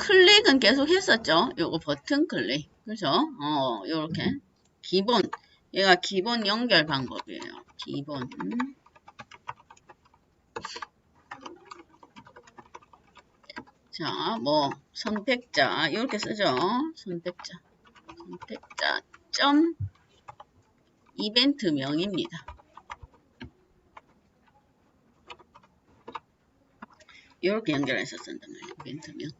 클릭은 계속 했었죠. 요거 버튼 클릭. 그죠? 요렇게. 기본. 얘가 기본 연결 방법이에요. 기본. 자, 뭐, 선택자. 이렇게 쓰죠. 선택자. 선택자. 점, 이벤트명입니다. 이렇게 연결해서 쓴단 말이에요. 이벤트명.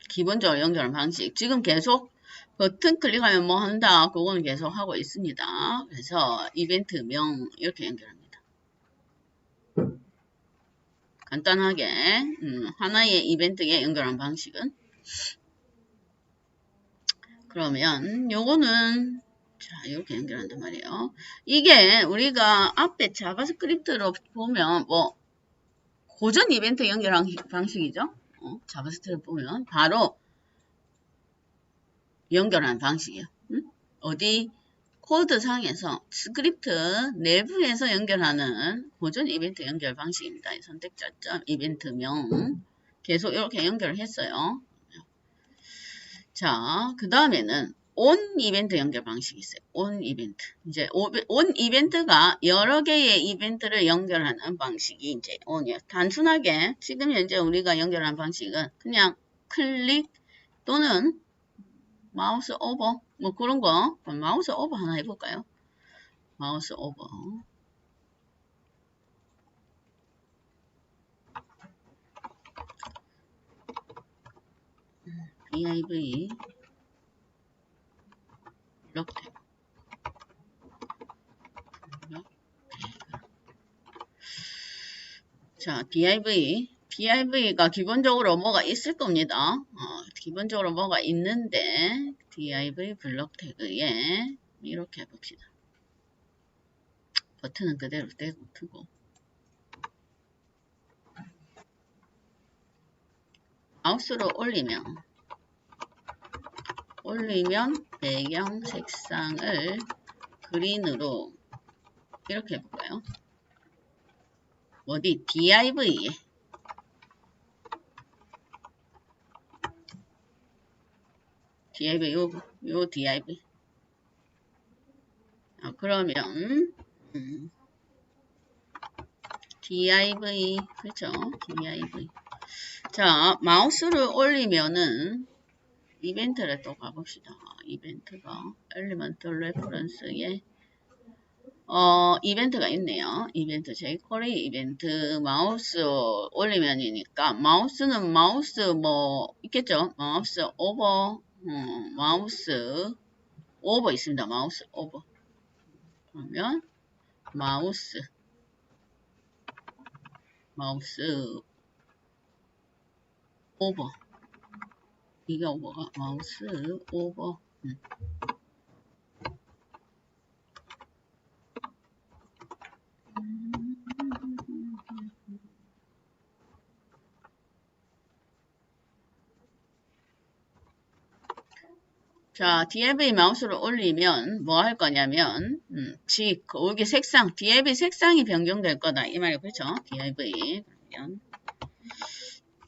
기본적으로 연결하는 방식. 지금 계속 버튼 클릭하면 뭐 한다. 그거는 계속 하고 있습니다. 그래서 이벤트명 이렇게 연결합니다. 간단하게 하나의 이벤트에 연결하는 방식은. 그러면 요거는 자 이렇게 연결한단 말이에요. 이게 우리가 앞에 자바스크립트로 보면 뭐 고전 이벤트 연결하는 방식이죠. 자바스크립트 보면 바로 연결하는 방식이에요. 어디 코드상에서 스크립트 내부에서 연결하는 고전 이벤트 연결 방식입니다. 선택자점 이벤트명 계속 이렇게 연결을 했어요. 자, 그 다음에는 온 이벤트 연결 방식이 있어요. 온 이벤트. 이제 온 이벤트가 여러 개의 이벤트를 연결하는 방식이 이제 온이에요. 단순하게 지금 현재 우리가 연결하는 방식은 그냥 클릭 또는 마우스 오버 뭐 그런 거. 마우스 오버 하나 해볼까요? 마우스 오버. div 이렇게. 자, div가 기본적으로 뭐가 있을 겁니다. 기본적으로 뭐가 있는데 div 블록 태그에 이렇게 해봅시다. 버튼은 그대로 두고 마우스로 올리면 배경 색상을 그린으로 이렇게 해볼까요? 어디 div에 div 요 div 그러면 div 그렇죠? div 자 마우스를 올리면은 이벤트를 또 가봅시다. 이벤트가 엘리먼트 레퍼런스에 이벤트가 있네요. 이벤트 jQuery 이벤트 마우스 올리면이니까 마우스는 마우스 뭐 있겠죠? 마우스 오버 마우스 오버 있습니다. 마우스 오버 그러면 마우스 오버 이게 오버가 마우스 오버 자, div 마우스를 올리면 뭐 할 거냐면 여기 색상, div 색상이 변경될 거다. 이 말이 그렇죠? div 그러면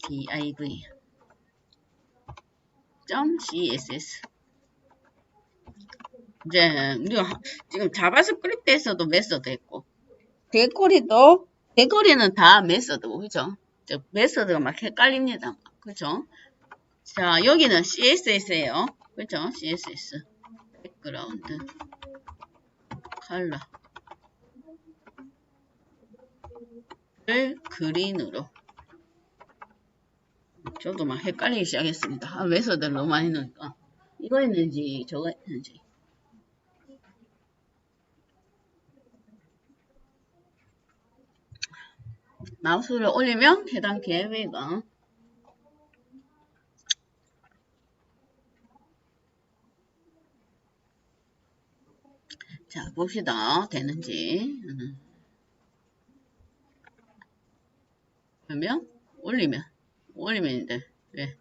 div.css 이제 우리가 지금 자바스크립트에서도 메서드 했고 대거리는 다 메서드고 그죠? 메서드가 막 헷갈립니다. 그죠? 자, 여기는 CSS예요. 그죠? CSS 백그라운드 컬러를 그린으로 저도 막 헷갈리기 시작했습니다. 메서드를 너무 많이 넣으니까 이거 했는지 저거 했는지 마우스를 올리면 해당 기회가 자 봅시다. 되는지 그러면 올리면인데 왜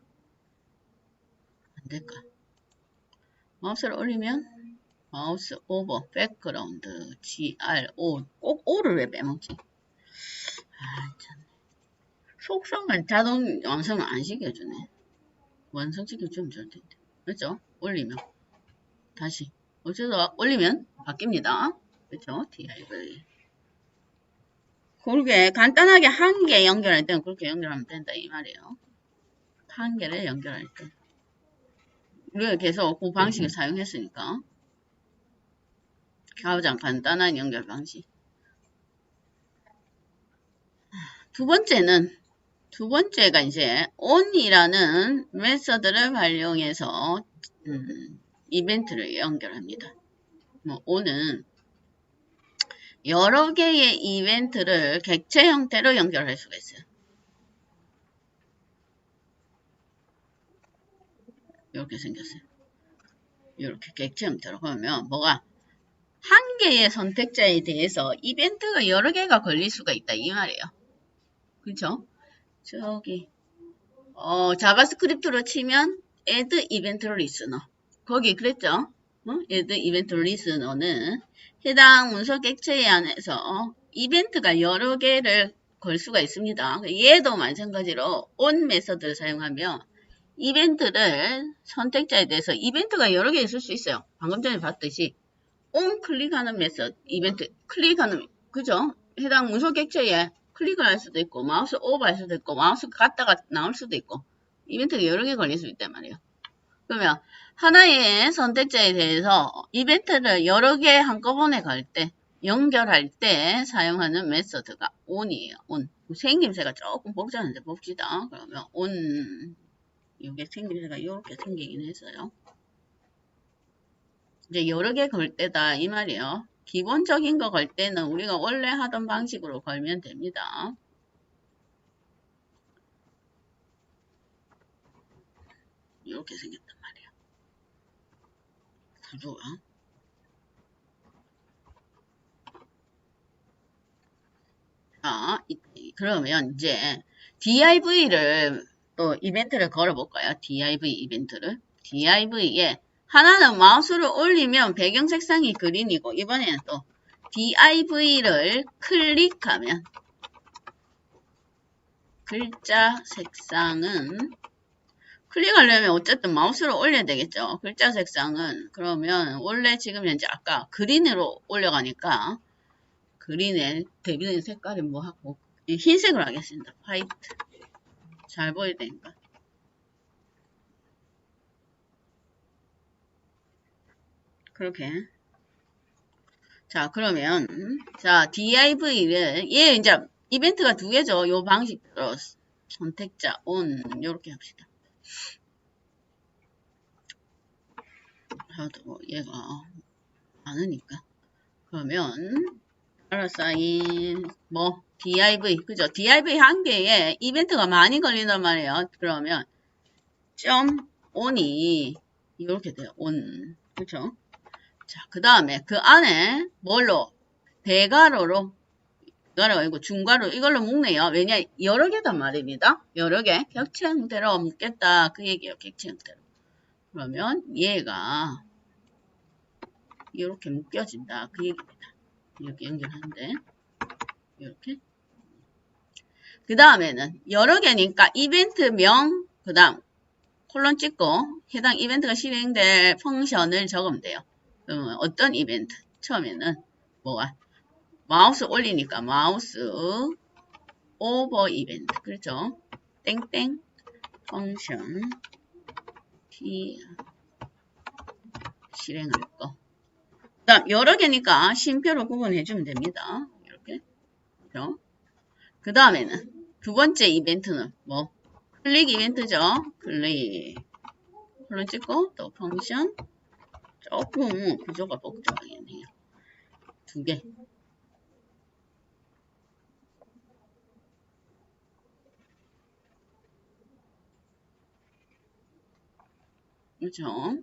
안될까? 마우스를 올리면 마우스 오버 백그라운드 GRO 꼭 O를 왜 빼먹지? 참. 속성을 자동 완성을 안 시켜주네. 완성시켜주면 좋을 텐데. 그렇죠? 올리면. 다시. 어째서 올리면 바뀝니다. 그렇죠? div. 그렇게 간단하게 한 개 연결할 때는 그렇게 연결하면 된다 이 말이에요. 한 개를 연결할 때. 우리가 계속 그 방식을 사용했으니까. 가장 간단한 연결 방식. 두 번째가 이제 on이라는 메서드를 활용해서 이벤트를 연결합니다. on은 여러 개의 이벤트를 객체 형태로 연결할 수가 있어요. 이렇게 생겼어요. 이렇게 객체 형태로 보면 뭐가 한 개의 선택자에 대해서 이벤트가 여러 개가 걸릴 수가 있다 이 말이에요. 그렇죠? 저기 자바스크립트로 치면 add event listener 거기 그랬죠? add event listener는 해당 문서 객체 안에서 이벤트가 여러 개를 걸 수가 있습니다. 얘도 마찬가지로 on 메서드를 사용하면 이벤트를 선택자에 대해서 이벤트가 여러 개 있을 수 있어요. 방금 전에 봤듯이 on 클릭하는 메서드 이벤트 클릭하는 그죠? 해당 문서 객체에 클릭을 할 수도 있고 마우스 오버 할 수도 있고 마우스 갔다가 나올 수도 있고 이벤트가 여러 개 걸릴 수 있단 말이에요. 그러면 하나의 선택자에 대해서 이벤트를 여러 개 한꺼번에 걸 때 연결할 때 사용하는 메서드가 on이에요. on. 생김새가 조금 복잡한데 봅시다. 그러면 on 이게 생김새가 이렇게 생기긴 했어요. 이제 여러 개 걸 때다 이 말이에요. 기본적인 거 걸 때는 우리가 원래 하던 방식으로 걸면 됩니다. 이렇게 생겼단 말이에요. 구조가. 자, 그러면 이제 div를 또 이벤트를 걸어볼까요? div 이벤트를. div에 하나는 마우스를 올리면 배경 색상이 그린이고 이번에는 또 div를 클릭하면 글자 색상은 클릭하려면 어쨌든 마우스를 올려야 되겠죠. 글자 색상은 그러면 원래 지금 현재 아까 그린으로 올려가니까 그린의 대비된 색깔이 뭐 하고 흰색으로 하겠습니다. 화이트 잘 보여야 되니까 그렇게 자 그러면 자 div를 얘 이제 이벤트가 두 개죠. 요 방식대로 선택자 on 요렇게 합시다. 하도 얘가 많으니까 그러면 사인 뭐 div 그죠? div 한 개에 이벤트가 많이 걸린단 말이에요. 그러면 점 on이 이렇게 돼요. on 그죠? 자, 그 다음에 그 안에 뭘로 대괄호로 대괄호 아니고 중괄호 이걸로 묶네요. 왜냐 여러 개단 말입니다. 여러 개 객체 형태로 묶겠다 그 얘기예요. 객체 형태로. 그러면 얘가 이렇게 묶여진다 그 얘기입니다. 이렇게 연결하는데 이렇게 그 다음에는 여러 개니까 이벤트명 그 다음 콜론 찍고 해당 이벤트가 실행될 펑션을 적으면 돼요. 그러면 어떤 이벤트? 처음에는 뭐가? 마우스 올리니까 마우스 오버 이벤트 그렇죠? 땡땡 펑션 T 실행할 거. 그 다음 여러 개니까 쉼표로 구분해주면 됩니다. 이렇게 그렇죠? 그 다음에는 두 번째 이벤트는 뭐? 클릭 이벤트죠. 클릭 콜론 찍고 또 펑션 조금 구조가 복잡하긴 해요. 두 개. 그렇죠?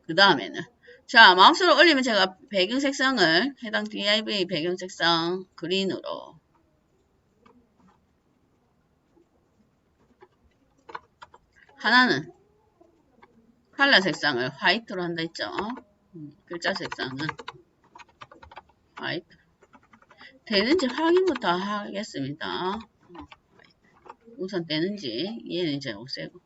그 다음에는 자 마우스를 올리면 제가 배경 색상을 해당 div 배경 색상 그린으로 하나는 컬러 색상을 화이트로 한다 했죠. 글자 색상은 화이트 되는지 확인부터 하겠습니다. 우선 되는지 얘는 이제 없애고.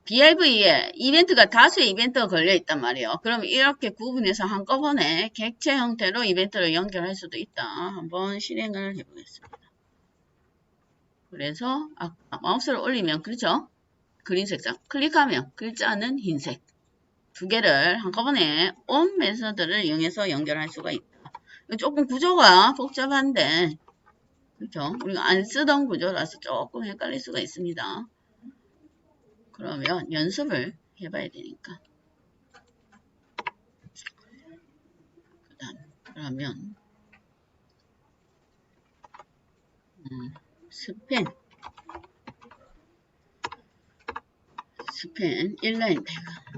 DIV에 이벤트가 다수의 이벤트가 걸려 있단 말이에요. 그럼 이렇게 구분해서 한꺼번에 객체 형태로 이벤트를 연결할 수도 있다. 한번 실행을 해보겠습니다. 그래서 마우스를 올리면 그렇죠? 그린 색상 클릭하면 글자는 흰색 두 개를 한꺼번에 on 메서드를 이용해서 연결할 수가 있다. 조금 구조가 복잡한데 그렇죠? 우리가 안 쓰던 구조라서 조금 헷갈릴 수가 있습니다. 그러면 연습을 해봐야 되니까. 그러면 스펜 인라인 태그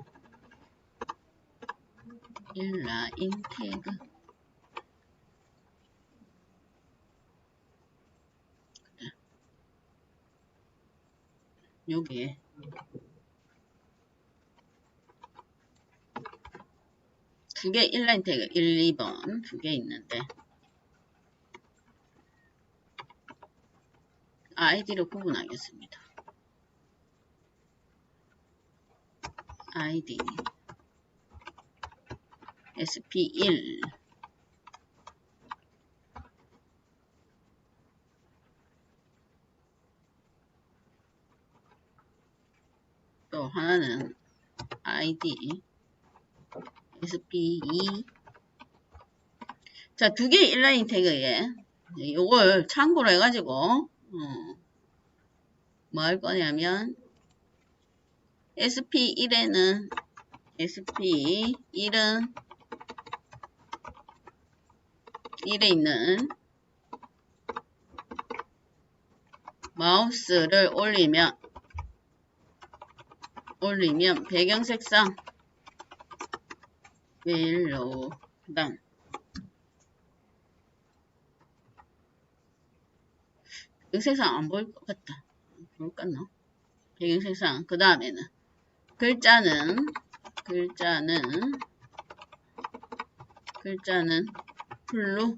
여기에 두 개 인라인 태그 1, 2번 두 개 있는데 아이디로 구분하겠습니다. 아이디 sp1 또 하나는 아이디 sp2 자, 두 개의 인라인 태그에 요걸 참고로 해가지고 뭐 할 거냐면 sp1에는 sp1은 1에 있는 마우스를 올리면 배경 색상 옐로우 그다음 배경 색상 안 보일 것 같다. 보일 것 같나? 배경 색상 그 다음에는 글자는 블루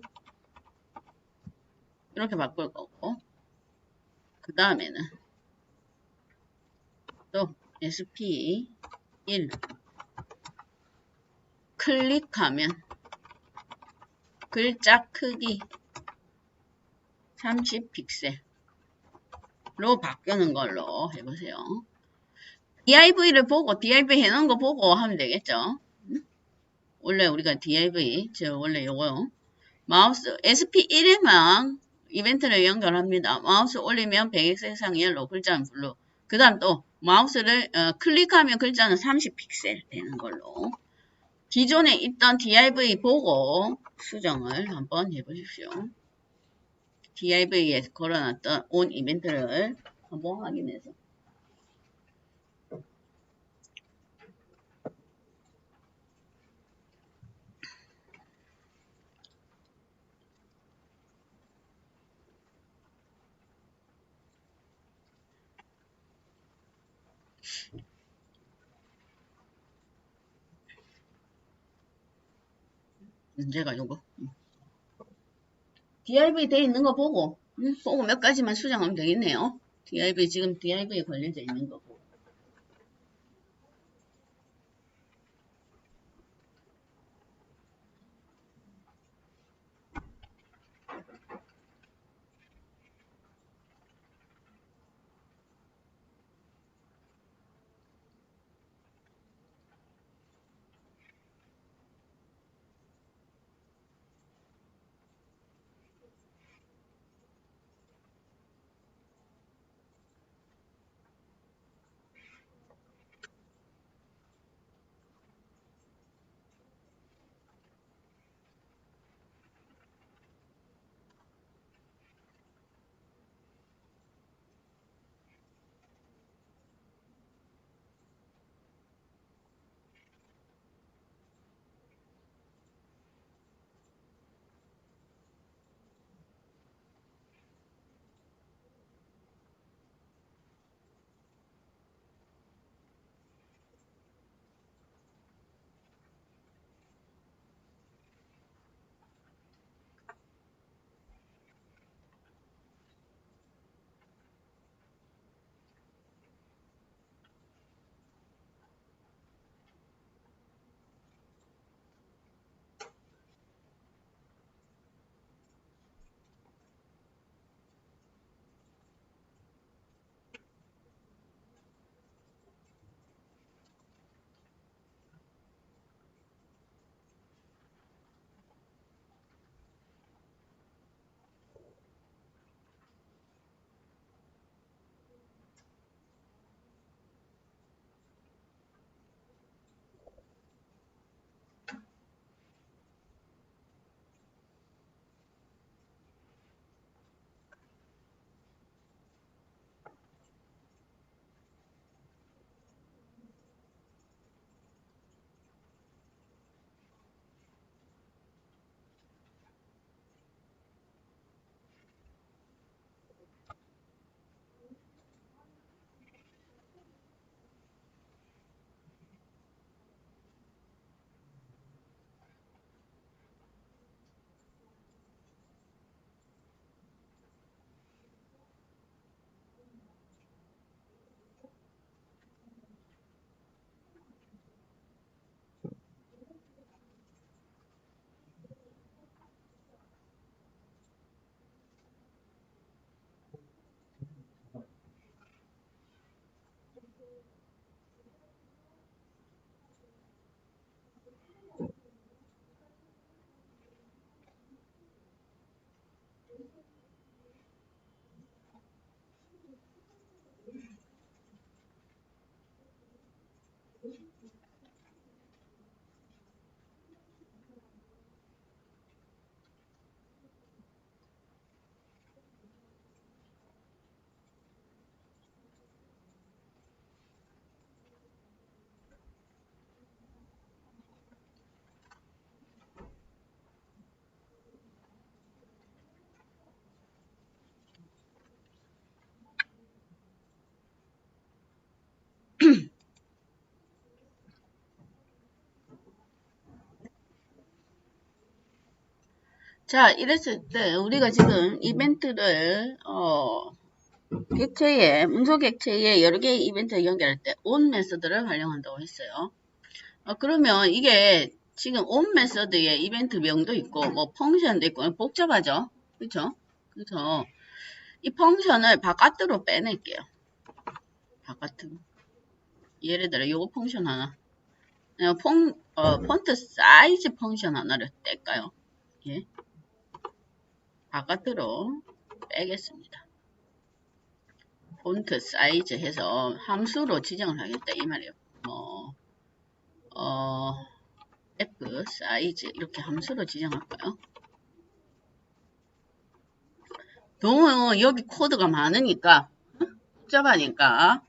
이렇게 바꿀 거고 그 다음에는 또 sp1 클릭하면 글자 크기 30픽셀로 바뀌는 걸로 해보세요. DIV를 보고 DIV 해놓은 거 보고 하면 되겠죠. 원래 우리가 DIV 원래 요거 마우스 SP1에만 이벤트를 연결합니다. 마우스 올리면 백색상 옐로우 글자는 블루 그 다음 또 마우스를 클릭하면 글자는 30픽셀 되는 걸로 기존에 있던 DIV 보고 수정을 한번 해보십시오. DIV에 걸어놨던 on 이벤트를 한번 확인해서 문제가 요거 DIV 돼 있는 거 보고 몇 가지만 수정하면 되겠네요. DIV 지금 DIV에 걸려져 있는 거 보고 자, 이랬을 때 우리가 지금 이벤트를 객체에 문서 객체에 여러 개의 이벤트를 연결할 때 on 메서드를 활용한다고 했어요. 그러면 이게 지금 on 메서드의 이벤트 명도 있고 뭐 펑션도 있고 복잡하죠. 그렇죠? 그래서 이 펑션을 바깥으로 빼낼게요. 바깥으로. 예를 들어 요거 펑션 하나. 폰트 사이즈 펑션 하나를 뗄까요? 예. 바깥으로 빼겠습니다. 폰트 사이즈 해서 함수로 지정을 하겠다 이 말이에요. F 사이즈 이렇게 함수로 지정할까요? 너무 여기 코드가 많으니까 복잡하니까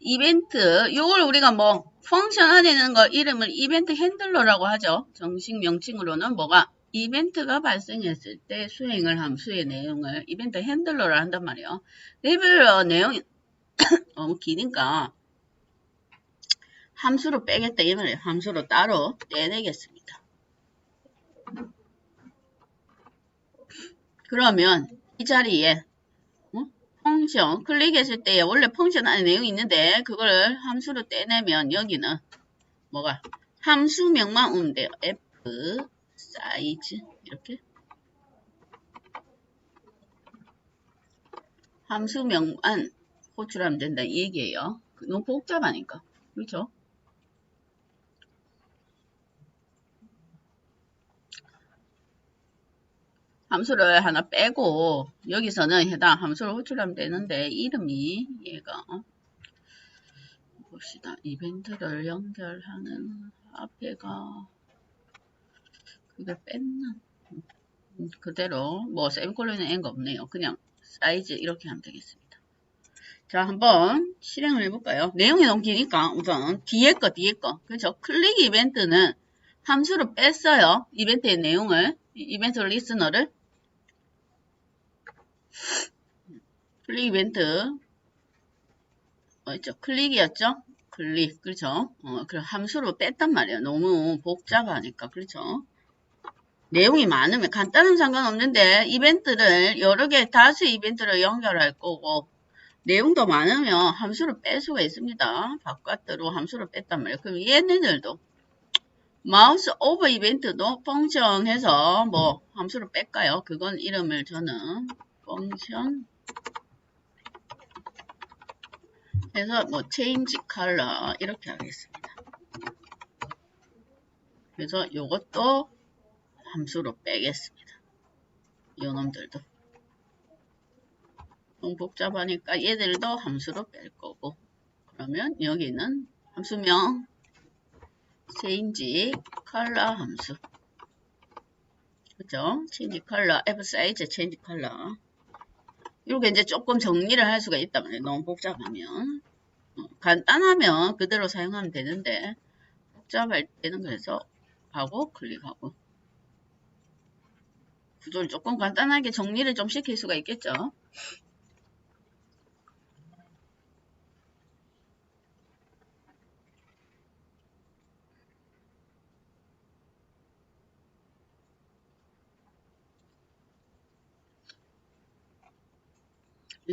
이벤트 요걸 우리가 뭐 펑션 안에 있는 거 이름을 이벤트 핸들러라고 하죠. 정식 명칭으로는 뭐가 이벤트가 발생했을 때 수행을 함수의 내용을 이벤트 핸들러라 한단 말이에요. 레벨러 내용이 너무 기니까 함수로 빼겠다 이 말이에요. 함수로 따로 떼내겠습니다. 그러면 이 자리에 펑션 클릭했을 때 원래 펑션 안에 내용이 있는데 그걸 함수로 떼내면 여기는 뭐가 함수명만 오면 돼요. F 사이즈 이렇게 함수명만 호출하면 된다 이 얘기예요. 너무 복잡하니까 그렇죠? 함수를 하나 빼고 여기서는 해당 함수를 호출하면 되는데 이름이 얘가 봅시다. 이벤트를 연결하는 앞에가 그게 뺐나? 그대로 뭐 세미콜론은 N가 없네요. 그냥 사이즈 이렇게 하면 되겠습니다. 자, 한번 실행을 해볼까요? 내용이 너무 기니까 우선 뒤에 거. 그렇죠? 클릭 이벤트는 함수로 뺐어요. 이벤트의 내용을 이벤트 리스너를 클릭 이벤트 뭐였죠? 클릭이었죠? 클릭 그렇죠? 그럼 함수로 뺐단 말이에요. 너무 복잡하니까 그렇죠? 내용이 많으면 간단한 상관없는데 이벤트를 여러 개 다수 이벤트를 연결할 거고 내용도 많으면 함수를 뺄 수가 있습니다. 바깥으로 함수를 뺐단 말이에요. 그럼 얘네들도 마우스 오버 이벤트도 펑션 해서 뭐 함수를 뺄까요? 그건 이름을 저는 펑션 해서 뭐 change color 이렇게 하겠습니다. 그래서 요것도 함수로 빼겠습니다. 요 놈들도 너무 복잡하니까 얘들도 함수로 뺄 거고 그러면 여기는 함수명 change color 함수 그죠? change color f size change color 이렇게 이제 조금 정리를 할 수가 있단 말이에요. 너무 복잡하면 간단하면 그대로 사용하면 되는데 복잡할 때는 그래서 하고 클릭하고 구조를 조금 간단하게 정리를 좀 시킬 수가 있겠죠.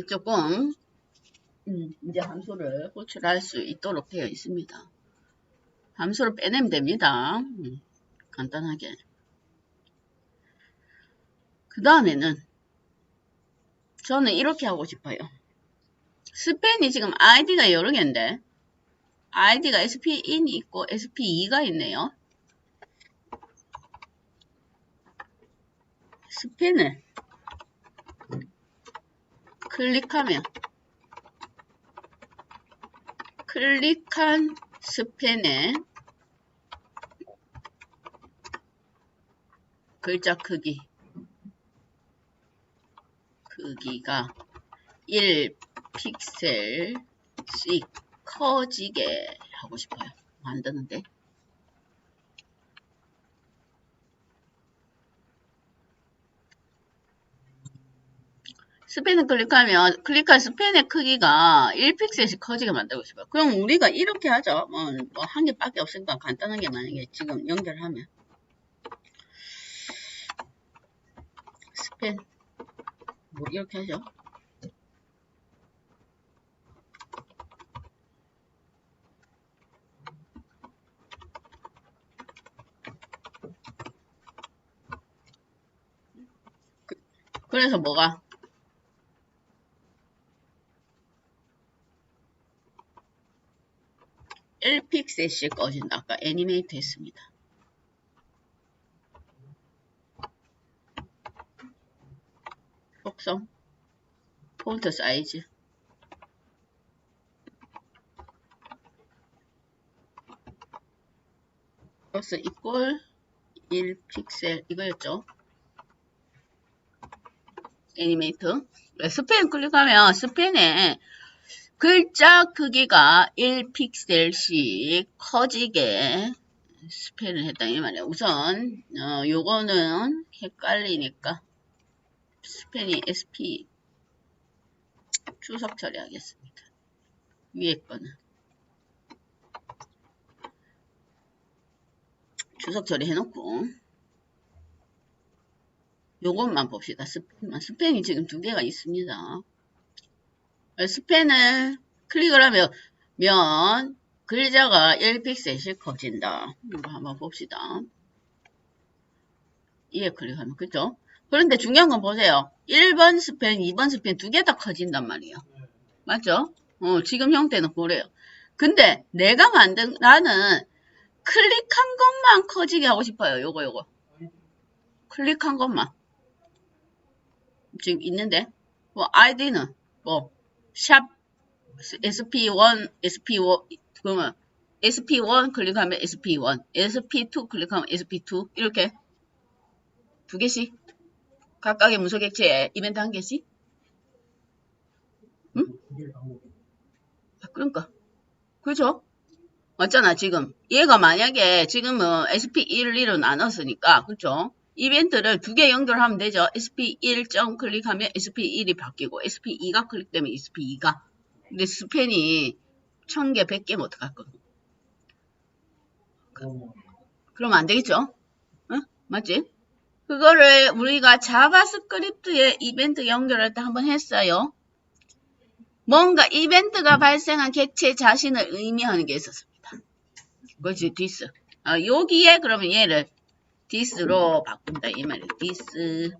조금 이제 함수를 호출할 수 있도록 되어 있습니다. 함수를 빼내면 됩니다. 간단하게. 그 다음에는 저는 이렇게 하고 싶어요. 스팬이 지금 아이디가 여러 개인데 아이디가 SP1이 있고 SP2가 있네요. 스팬을 클릭한 스팬의 글자 크기가 1픽셀씩 커지게 하고 싶어요. 만드는데 스팬을 클릭한 스팬의 크기가 1픽셀씩 커지게 만들고 싶어요. 그럼 우리가 이렇게 하죠. 뭐 한 개밖에 없으니까 간단하게 만약에 지금 연결하면 스펜 뭐 이렇게 하죠. 그래서 뭐가 1픽셀씩 꺼진다. 아까 애니메이트 했습니다. 속성, 폰트 사이즈, 플러스 이퀄 1픽셀 이거였죠. 애니메이트. 스펜 클릭하면 스펜에 글자 크기가 1픽셀씩 커지게 스펜을 했다 이 말이야. 우선 요거는 헷갈리니까 스펜이 SP 추석 처리하겠습니다. 위에 거는 추석 처리 해놓고 요것만 봅시다. 스펜만. 스펜이 지금 두 개가 있습니다. 스펜을 클릭을 하면 글자가 1픽셀씩 커진다. 이거 한번 봅시다. 이에 클릭하면 그죠? 그런데 중요한 건 보세요. 1번 스펜, 2번 스펜 두 개 다 커진단 말이에요. 맞죠? 지금 형태는 그래요. 근데 내가 나는 클릭한 것만 커지게 하고 싶어요. 요거. 클릭한 것만. 지금 있는데, 아이디는, 샵, SP1, 그러면, SP1 클릭하면 SP1, SP2 클릭하면 SP2, 이렇게. 두 개씩. 각각의 문서객체에 이벤트 한 개씩. 응? 그러니까. 그죠? 맞잖아, 지금. 얘가 만약에 지금은 SP1, 2로 나눴으니까, 그쵸? 이벤트를 두 개 연결하면 되죠. SP1 클릭하면 SP1이 바뀌고, SP2가 클릭되면 SP2가. 근데 스펜이 1000개, 100개면 어떡할 거야? 그러면 안 되겠죠? 응? 맞지? 그거를 우리가 자바스크립트에 이벤트 연결할 때 한번 했어요. 뭔가 이벤트가 발생한 객체 자신을 의미하는 게 있었습니다. 그렇지, this. 여기에 그러면 얘를 this로 바꾼다 이 말이에요. this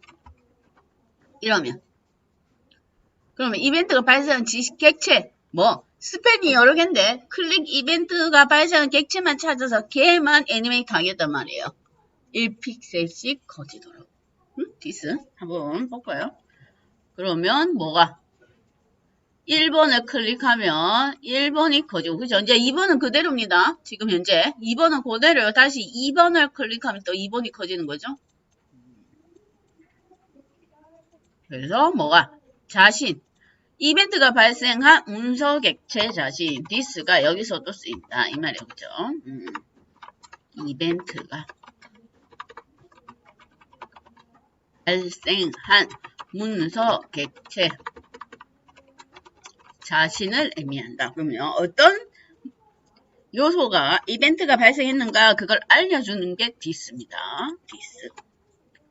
이러면 그러면 이벤트가 발생한 객체 스펜이 여러 개인데 클릭 이벤트가 발생한 객체만 찾아서 걔만 애니메이트 하겠단 말이에요. 1픽셀씩 커지도록. this 한번 볼까요? 그러면 뭐가 1번을 클릭하면 1번이 커지고 그죠? 이제 2번은 그대로입니다. 지금 현재 2번은 그대로요. 다시 2번을 클릭하면 또 2번이 커지는 거죠. 그래서 뭐가 자신 이벤트가 발생한 문서 객체 자신 this가 여기서도 쓰인다 이 말이에요. 그죠? 이벤트가 발생한 문서 객체 자신을 의미한다. 그러면 어떤 요소가 이벤트가 발생했는가 그걸 알려주는 게 this입니다. this.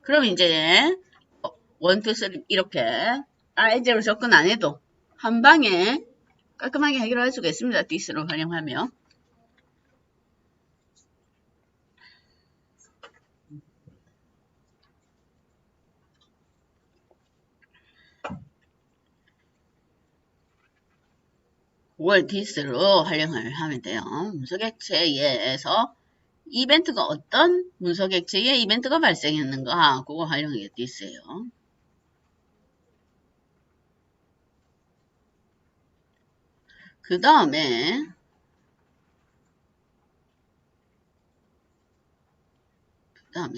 그럼 이제 1, 2, 3 이렇게 아이제로 접근 안 해도 한 방에 깔끔하게 해결할 수가 있습니다. this로 활용하면. 그걸 this로 활용을 하면 돼요. 문서객체에서 이벤트가 어떤 문서객체에 이벤트가 발생했는가 그거 활용하는 게 this예요. 그 다음에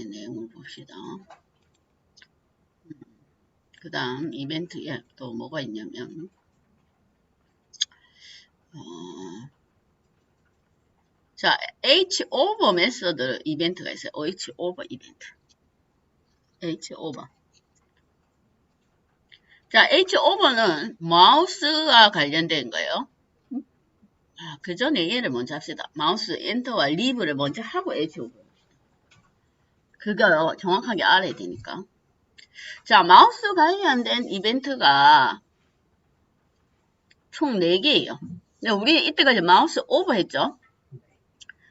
내용을 봅시다. 그 다음 이벤트에 또 뭐가 있냐면 자, H-over 메서드 이벤트가 있어요. H-over 이벤트. H-over. 자, H-over는 마우스와 관련된 거예요. 그 전에 얘를 먼저 합시다. 마우스 엔터와 리브를 먼저 하고 H-over. 그거 정확하게 알아야 되니까. 자, 마우스 관련된 이벤트가 총 4개예요. 근데 우리 이때까지 마우스 오버 했죠?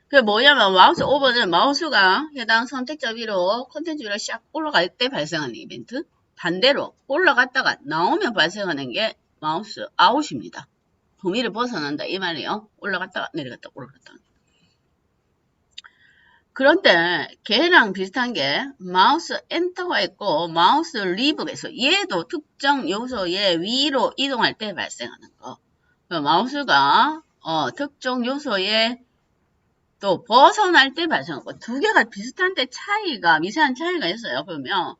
그게 뭐냐면 마우스 오버는 마우스가 해당 선택자 위로 콘텐츠 위로 샥 올라갈 때 발생하는 이벤트. 반대로 올라갔다가 나오면 발생하는 게 마우스 아웃입니다. 범위를 벗어난다 이 말이에요. 올라갔다가 내려갔다 올라갔다. 그런데 걔랑 비슷한 게 마우스 엔터가 있고 마우스 리브가 있어. 얘도 특정 요소의 위로 이동할 때 발생하는 거. 마우스가 특정 요소에 또 벗어날 때 발생하고 두 개가 비슷한데 차이가 미세한 차이가 있어요. 그러면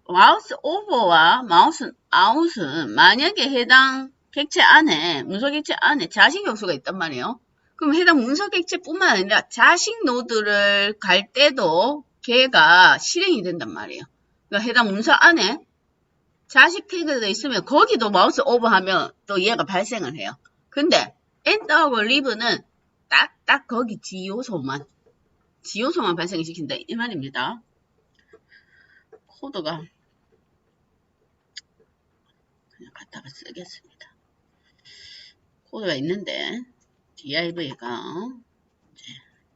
마우스 오버와 마우스 아웃은 만약에 해당 객체 안에 문서 객체 안에 자식 요소가 있단 말이에요. 그럼 해당 문서 객체뿐만 아니라 자식 노드를 갈 때도 걔가 실행이 된단 말이에요. 그러니까 해당 문서 안에 자식 태그가 있으면 거기도 마우스 오버하면 또 얘가 발생을 해요. 근데 엔터하고 리브는 딱 거기 지요소만 발생시킨다 이 말입니다. 코드가 그냥 갖다가 쓰겠습니다. 코드가 있는데 div가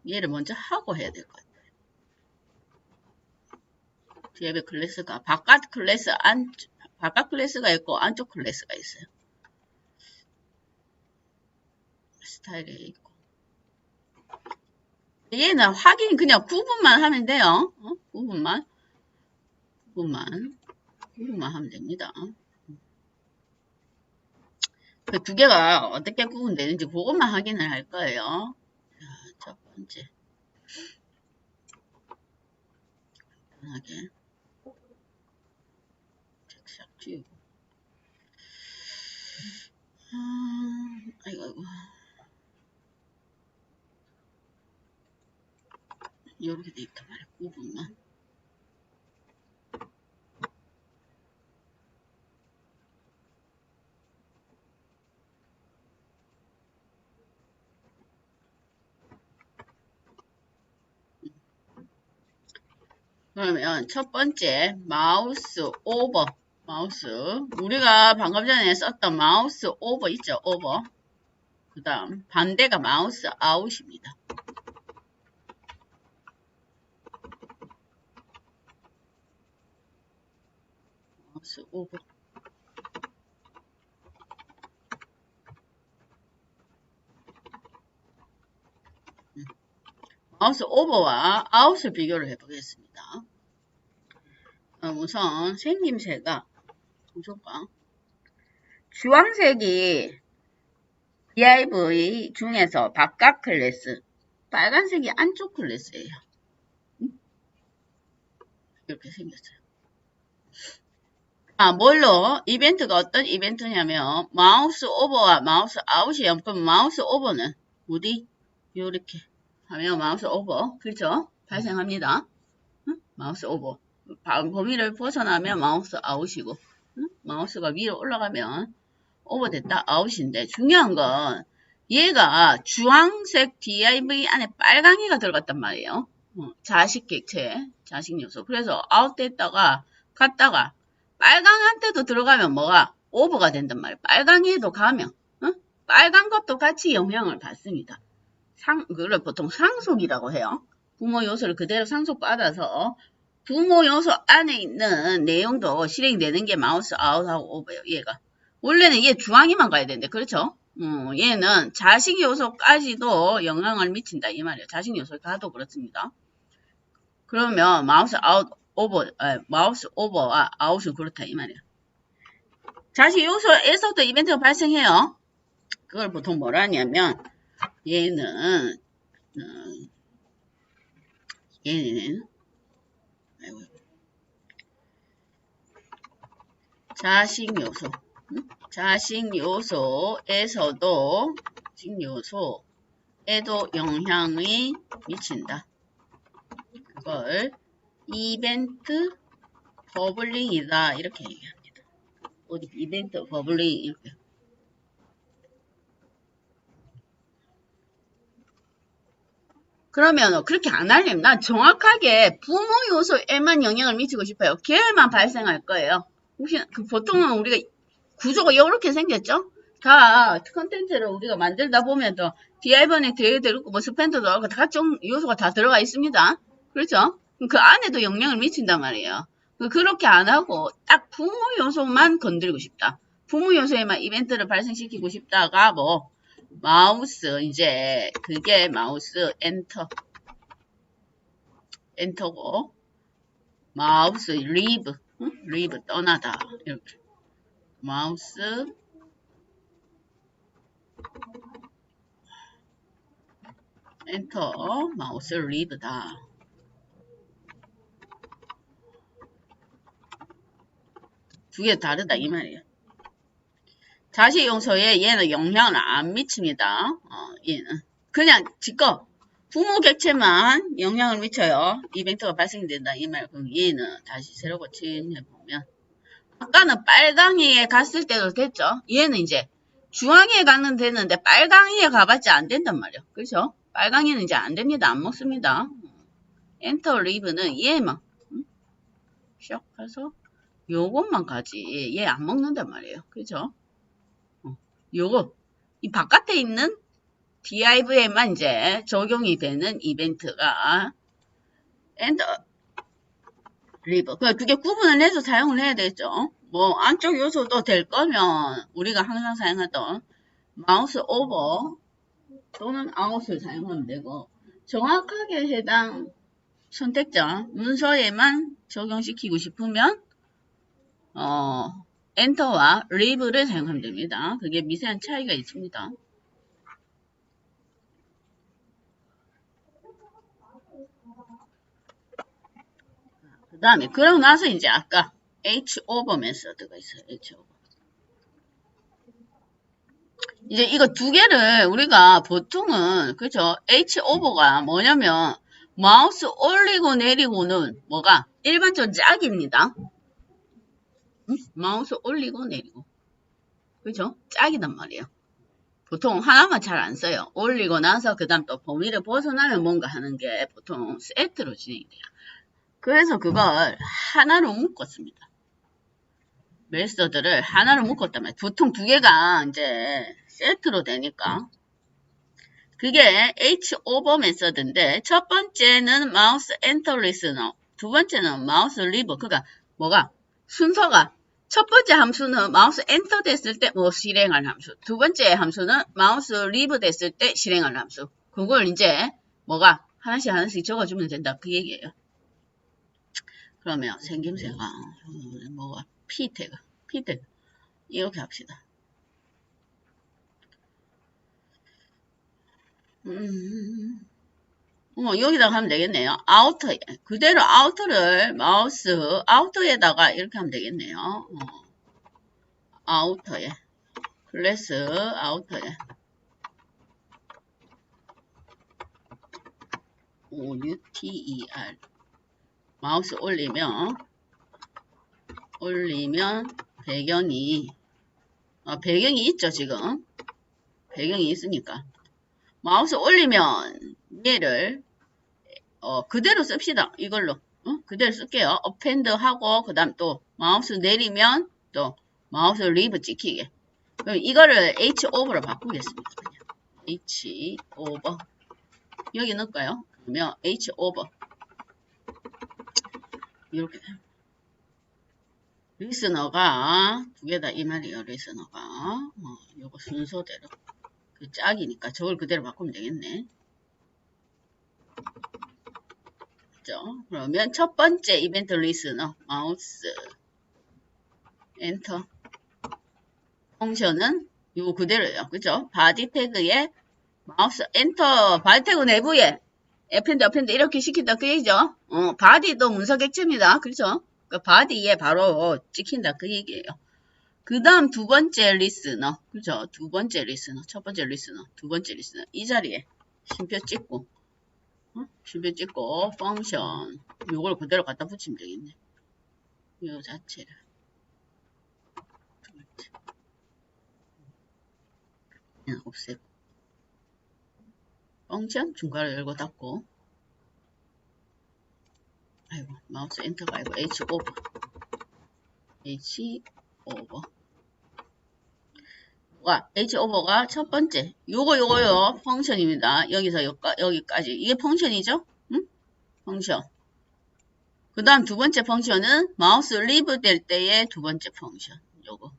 얘를 먼저 하고 해야 될 것 같아요. div 클래스가 바깥 클래스가 있고 안쪽 클래스가 있어요. 스타일에 있고 얘는 확인 그냥 구분만 하면 돼요. 구분만 하면 됩니다. 그 두 개가 어떻게 구분되는지 그것만 확인을 할 거예요. 자, 첫 번째. 간단하게. 텍스트 지우고. 아이고. 이렇게 돼 있단 말이야. 구분만. 그러면 첫 번째 마우스 오버 우리가 방금 전에 썼던 마우스 오버 있죠? 오버 그 다음 반대가 마우스 아웃입니다. 마우스 오버 마우스 오버와 아웃을 비교를 해보겠습니다. 우선 생김새가 주황색이 div 중에서 바깥 클래스, 빨간색이 안쪽 클래스예요. 이렇게 생겼어요. 뭘로? 이벤트가 어떤 이벤트냐면 마우스 오버와 마우스 아웃이에요. 그럼 마우스 오버는 어디? 요렇게 하면 마우스 오버 그렇죠? 발생합니다. 마우스 오버 범위를 벗어나면 마우스 아웃이고 마우스가 위로 올라가면 오버됐다 아웃인데 중요한 건 얘가 주황색 div 안에 빨강이가 들어갔단 말이에요. 자식 객체, 자식 요소. 그래서 아웃됐다가 갔다가 빨강한테도 들어가면 뭐가 오버가 된단 말이에요. 빨강에도 가면 빨간 것도 같이 영향을 받습니다. 그걸 보통 상속이라고 해요. 부모 요소를 그대로 상속받아서 부모 요소 안에 있는 내용도 실행이 되는 게 마우스 아웃하고 오버예요. 얘가 원래는 얘 주황이만 가야 되는데 그렇죠? 얘는 자식 요소까지도 영향을 미친다 이 말이에요. 자식 요소 가도 그렇습니다. 그러면 마우스 오버와 아웃은 그렇다 이 말이에요. 자식 요소에서도 이벤트가 발생해요. 그걸 보통 뭐라 하냐면 얘는 자식 요소 자식 요소에서도 요소에도 영향이 미친다. 그걸 이벤트 버블링이다 이렇게 얘기합니다. 어디 이벤트 버블링 이렇게. 그러면 그렇게 안 하려면 난 정확하게 부모 요소에만 영향을 미치고 싶어요. 걔만 발생할 거예요. 혹시 보통은 우리가 구조가 이렇게 생겼죠? 다 컨텐츠를 우리가 만들다 보면 또 DI번에 뒤에 들고 뭐 스펜더도 하고 각종 요소가 다 들어가 있습니다. 그렇죠? 그 안에도 영향을 미친단 말이에요. 그렇게 안 하고 딱 부모 요소만 건드리고 싶다. 부모 요소에만 이벤트를 발생시키고 싶다가 뭐 마우스 이제 그게 마우스 엔터고 마우스 리브 리브 떠나다 이렇게 마우스 엔터 마우스 리브다. 두 개 다르다 이 말이에요. 자식 용소에 얘는 영향을 안 미칩니다. 얘는 그냥 지껏 부모 객체만 영향을 미쳐요. 이벤트가 발생된다 이 말. 그럼 얘는 다시 새로 고침해 보면 아까는 빨강이에 갔을 때도 됐죠. 얘는 이제 주황이에 가는 되는데 빨강이에 가봤자 안 된단 말이에요. 그렇죠? 빨강이는 이제 안 됩니다. 안 먹습니다. 엔터 리브는 얘만 샥 해서 요것만 가지 얘 안 먹는단 말이에요. 그죠? 요거 이 바깥에 있는 div에만 이제 적용이 되는 이벤트가 엔터 리버 그게 구분을 해서 사용을 해야 되죠. 뭐 안쪽 요소도 될 거면 우리가 항상 사용하던 마우스 오버 또는 아웃을 사용하면 되고 정확하게 해당 선택자 문서에만 적용시키고 싶으면 엔터와 리브를 사용하면 됩니다. 그게 미세한 차이가 있습니다. 그 다음에 그러고 나서 이제 아까 H-over 메서드가 있어요. H-over. 이제 이거 두 개를 우리가 보통은 그죠? H-over가 뭐냐면 마우스 올리고 내리고는 뭐가 일반적으로 짝입니다. 마우스 올리고 내리고 그죠? 짝이단 말이에요. 보통 하나만 잘 안 써요. 올리고 나서 그 다음 또 범위를 벗어나면 뭔가 하는 게 보통 세트로 진행이 돼요. 그래서 그걸 하나로 묶었습니다. 메서드를 하나로 묶었단 말이에요. 보통 두 개가 이제 세트로 되니까. 그게 H-over 메서드인데 첫 번째는 마우스 엔터 리스너, 두 번째는 마우스 리버. 그러니까 뭐가 순서가 첫 번째 함수는 마우스 엔터 됐을 때 뭐 실행할 함수, 두 번째 함수는 마우스 리버 됐을 때 실행할 함수. 그걸 이제 뭐가 하나씩 적어주면 된다 그 얘기예요. 그러면 생김새가 뭐가 P 태그 이렇게 합시다. 여기다가 하면 되겠네요. 아우터에 그대로 아우터를 마우스 아우터에다가 이렇게 하면 되겠네요. 아우터에 클래스 아우터에 UTER 마우스 올리면 배경이 배경이 있죠 지금 배경이 있으니까 마우스 올리면 얘를 그대로 씁시다 이걸로 그대로 쓸게요. 어펜드 하고 그 다음 또 마우스 내리면 또 마우스 리브 찍히게 그럼 이거를 H-over로 바꾸겠습니다. 그냥 H-over 여기 넣을까요? 그러면 H-over 이렇게 리스너가 두 개다 이 말이에요. 리스너가 요거 순서대로 그 짝이니까 저걸 그대로 바꾸면 되겠네. 그죠? 그러면 첫 번째 이벤트 리스너 마우스 엔터 펑션은 요거 그대로예요. 그죠? 바디 태그에 마우스 엔터 바디 태그 내부에 어펜드 이렇게 시킨다 그 얘기죠. 바디도 문서 객체입니다. 그렇죠? 그 바디에 바로 찍힌다 그 얘기예요. 그 다음 두 번째 리스너 그죠? 두 번째 리스너 첫 번째 리스너 두 번째 리스너 이 자리에 쉼표 찍고 쉼표 찍고 펑션 요걸 그대로 갖다 붙이면 되겠네. 요 자체를 그냥 없애고 펑션 중괄호 열고 닫고. 아이고 마우스 엔터가 아니고 H 오버. H 오버. 와, H 오버가 첫 번째. 요거요 펑션입니다. 여기서 여기까지. 이게 펑션이죠? 응? 펑션. 그 다음 두 번째 펑션은 마우스 리브 될 때의 두 번째 펑션. 요거.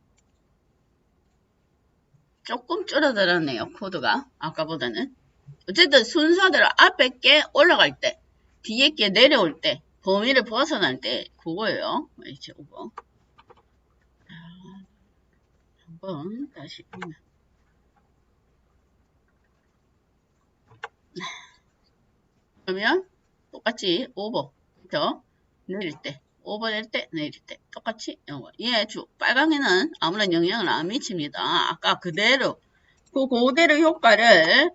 조금 줄어들었네요. 코드가. 아까보다는. 어쨌든 순서대로 앞에 게 올라갈 때, 뒤에 게 내려올 때, 범위를 벗어날 때, 그거예요. H 오버. 한번 다시. 그러면 똑같이 오버. 그죠? 내릴 때. 오버 될 때, 내릴 때. 똑같이 영어. 얘 빨강에는 아무런 영향을 안 미칩니다. 아까 그대로. 그대로 효과를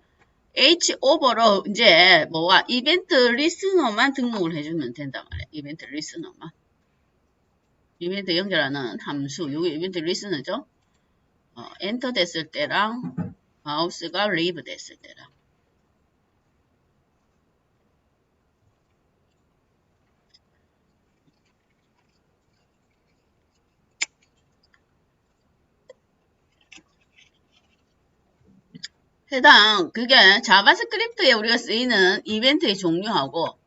H 오버로 이제 뭐가 이벤트 리스너만 등록을 해주면 된단 말이야. 이벤트 리스너만. 이벤트 연결하는 함수. 요게 이벤트 리스너죠. 엔터 됐을 때랑 마우스가 리브 됐을 때랑. 해당 그게 자바스크립트에 우리가 쓰이는 이벤트의 종류하고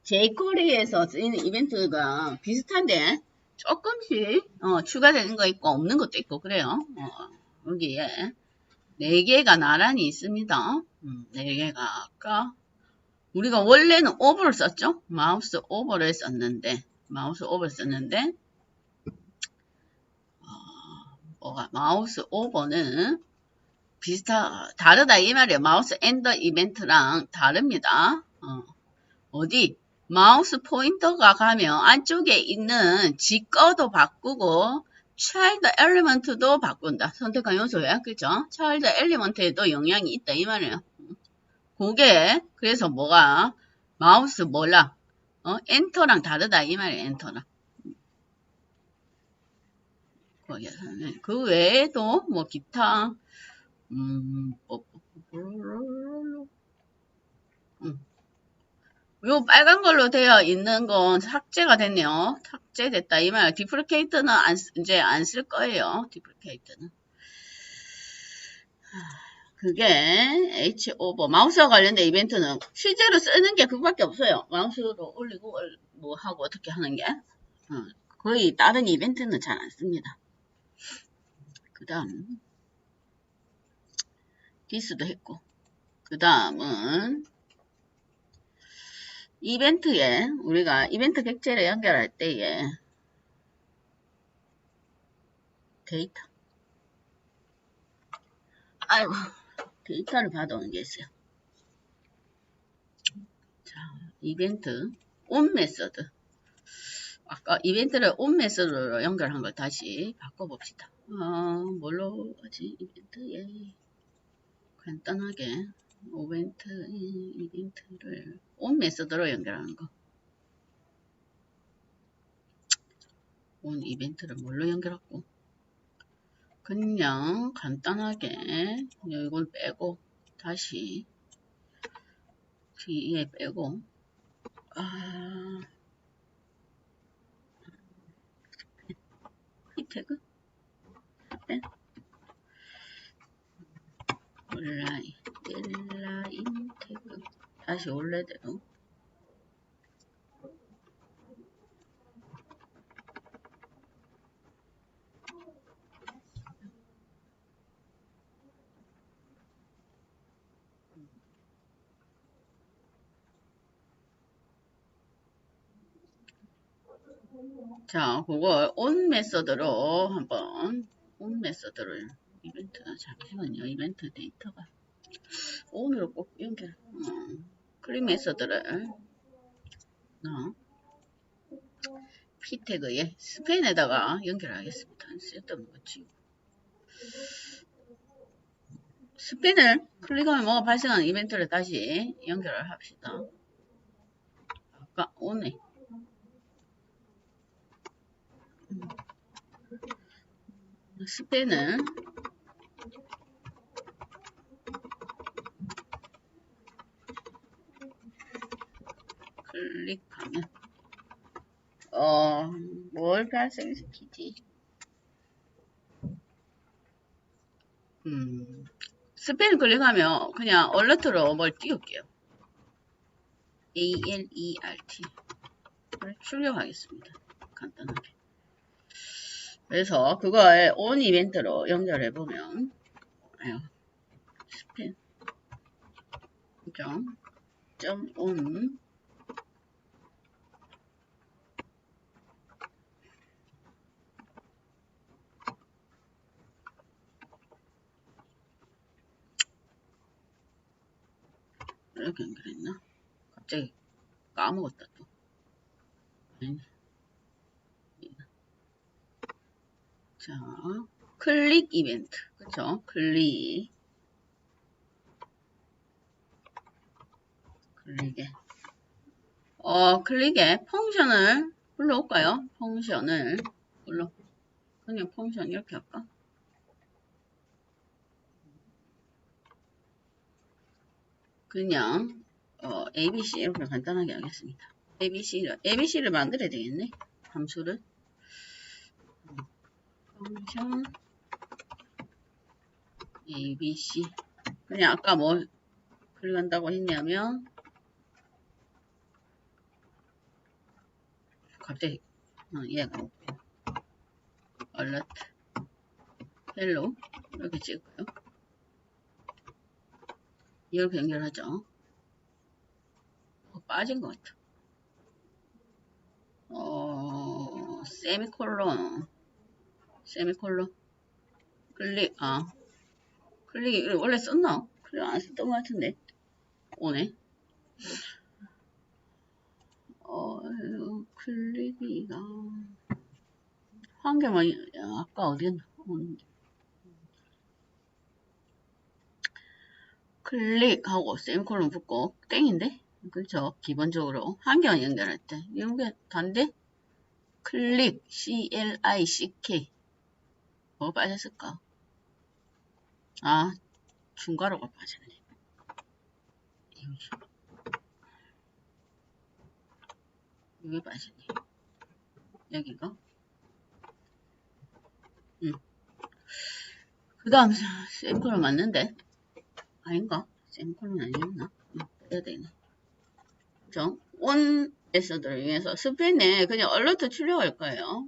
jQuery에서 쓰이는 이벤트가 비슷한데 조금씩 추가되는 거 있고 없는 것도 있고 그래요. 여기에 4개가 나란히 있습니다. 4개가 아까 우리가 원래는 오버를 썼죠. 마우스 오버를 썼는데 마우스 오버는 다르다 이 말이에요. 마우스 엔더 이벤트랑 다릅니다. 어디 마우스 포인터가 가면 안쪽에 있는 지거도 바꾸고 차일드 엘리먼트도 바꾼다. 선택한 요소야. 그죠? 차일드 엘리먼트에도 영향이 있다 이 말이에요. 그게 그래서 뭐가 마우스 몰라 엔터랑 다르다 이 말이에요. 엔터랑. 그 외에도 뭐 기타 요 빨간 걸로 되어 있는 건 삭제가 됐네요. 삭제됐다 이 말. 디프리케이트는 이제 안 쓸 거예요. 디프리케이트는. 그게 H 오버 마우스와 관련된 이벤트는 실제로 쓰는 게 그거밖에 없어요. 마우스로 올리고 뭐 하고 어떻게 하는 게 거의 다른 이벤트는 잘 안 씁니다. 그 다음 디스도 했고 그 다음은 이벤트에 우리가 이벤트 객체를 연결할 때에 데이터 아이고 데이터를 받아오는 게 있어요. 자, 이벤트 온 메서드 아까 이벤트를 온 메서드로 연결한 걸 다시 바꿔봅시다. 뭘로 하지? 이벤트에 간단하게 이벤트를 온 메서드로 연결하는 거. 온 이벤트를 뭘로 연결하고 그냥 간단하게 이걸 빼고 다시 뒤에 빼고 이 태그 빼 인라인 태그 다시 원래대로 자 그걸 온 메서드로 한번 온 메서드를 이벤트가 잠시만요. 이벤트 데이터가 온으로 꼭 연결 클릭 메서드를 p 태그에 스펜에다가 연결하겠습니다. 쓸데없는 거 지우고 스펜을 클릭하면 뭐가 발생하는 이벤트를 다시 연결을 합시다. 아까 오네 스펜을 뭘 발생시키지? 스페인 클릭하면 그냥 얼러트로 뭘 띄울게요. ALERT. 출력하겠습니다. 간단하게. 그래서 그걸 on 이벤트로 연결해보면, 스페인, 점 on, 이렇게 연결했나? 갑자기 까먹었다 또. 자, 클릭 이벤트. 그쵸? 클릭에. 클릭에 펑션을 불러올까요? 펑션을 그냥 펑션 이렇게 할까? 그냥 ABC 이렇게 간단하게 하겠습니다. ABC를 만들어야 되겠네. 함수를 펑션 ABC 그냥 아까 뭐 클릭한다고 했냐면 갑자기 얘가 없고 alert hello 이렇게 찍을까요? 이렇게 연결하죠. 빠진 것 같아. 세미콜론 클릭 클릭이 원래 썼나? 클릭 안 썼던 것 같은데 오네. 클릭이가 한 개만 아까 어디였나? 클릭하고 세미콜론 붙고 땡인데? 그렇죠. 기본적으로 한 개만 연결할 때 이게 단데 클릭 CLICK 뭐가 빠졌을까? 중괄호가 빠졌네. 이게 빠졌네. 여기가 그 다음 세미콜론 맞는데? 아닌가? 세미콜론 아니었나? 빼야 되네. 그죠? on 메서드를 이용해서 스페인에 그냥 얼러트 출력할 거예요.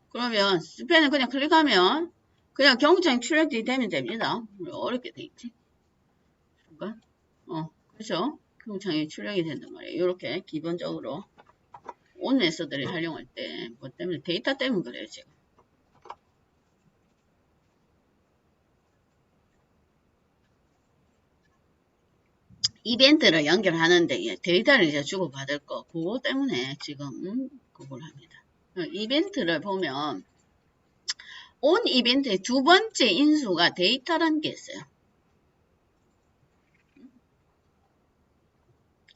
그러면 스페인을 그냥 클릭하면 그냥 경고창 출력이 되면 됩니다. 어렵게 돼 있지? 그러니까 그렇죠? 경고창이 출력이 된단 말이에요. 이렇게 기본적으로 on 메서드를 활용할 때 뭐 때문에 데이터 때문에 그래요 지금. 이벤트를 연결하는데 데이터를 이제 주고받을 거 그거 때문에 지금 그걸 합니다. 이벤트를 보면 on 이벤트의 두 번째 인수가 데이터라는 게 있어요.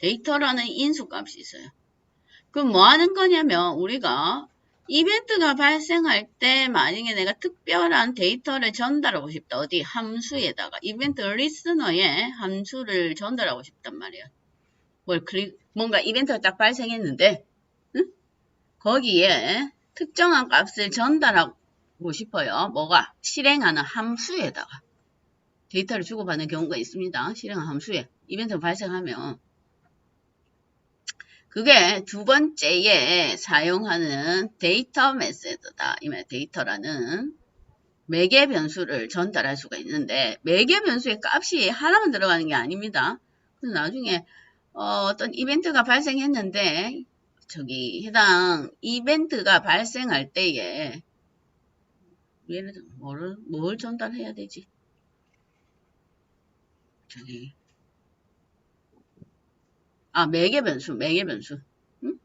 데이터라는 인수값이 있어요. 그럼 뭐 하는 거냐면 우리가 이벤트가 발생할 때 만약에 내가 특별한 데이터를 전달하고 싶다. 어디 함수에다가 이벤트 리스너에 함수를 전달하고 싶단 말이에요. 뭔가 이벤트가 딱 발생했는데 거기에 특정한 값을 전달하고 싶어요. 뭐가? 실행하는 함수에다가 데이터를 주고받는 경우가 있습니다. 실행하는 함수에 이벤트가 발생하면 그게 두 번째에 사용하는 데이터 메시드다. 이 말 데이터라는 매개 변수를 전달할 수가 있는데 매개 변수의 값이 하나만 들어가는 게 아닙니다. 그래서 나중에 어떤 이벤트가 발생했는데 해당 이벤트가 발생할 때에 예를 들어 뭘 전달해야 되지? 매개 변수. 응?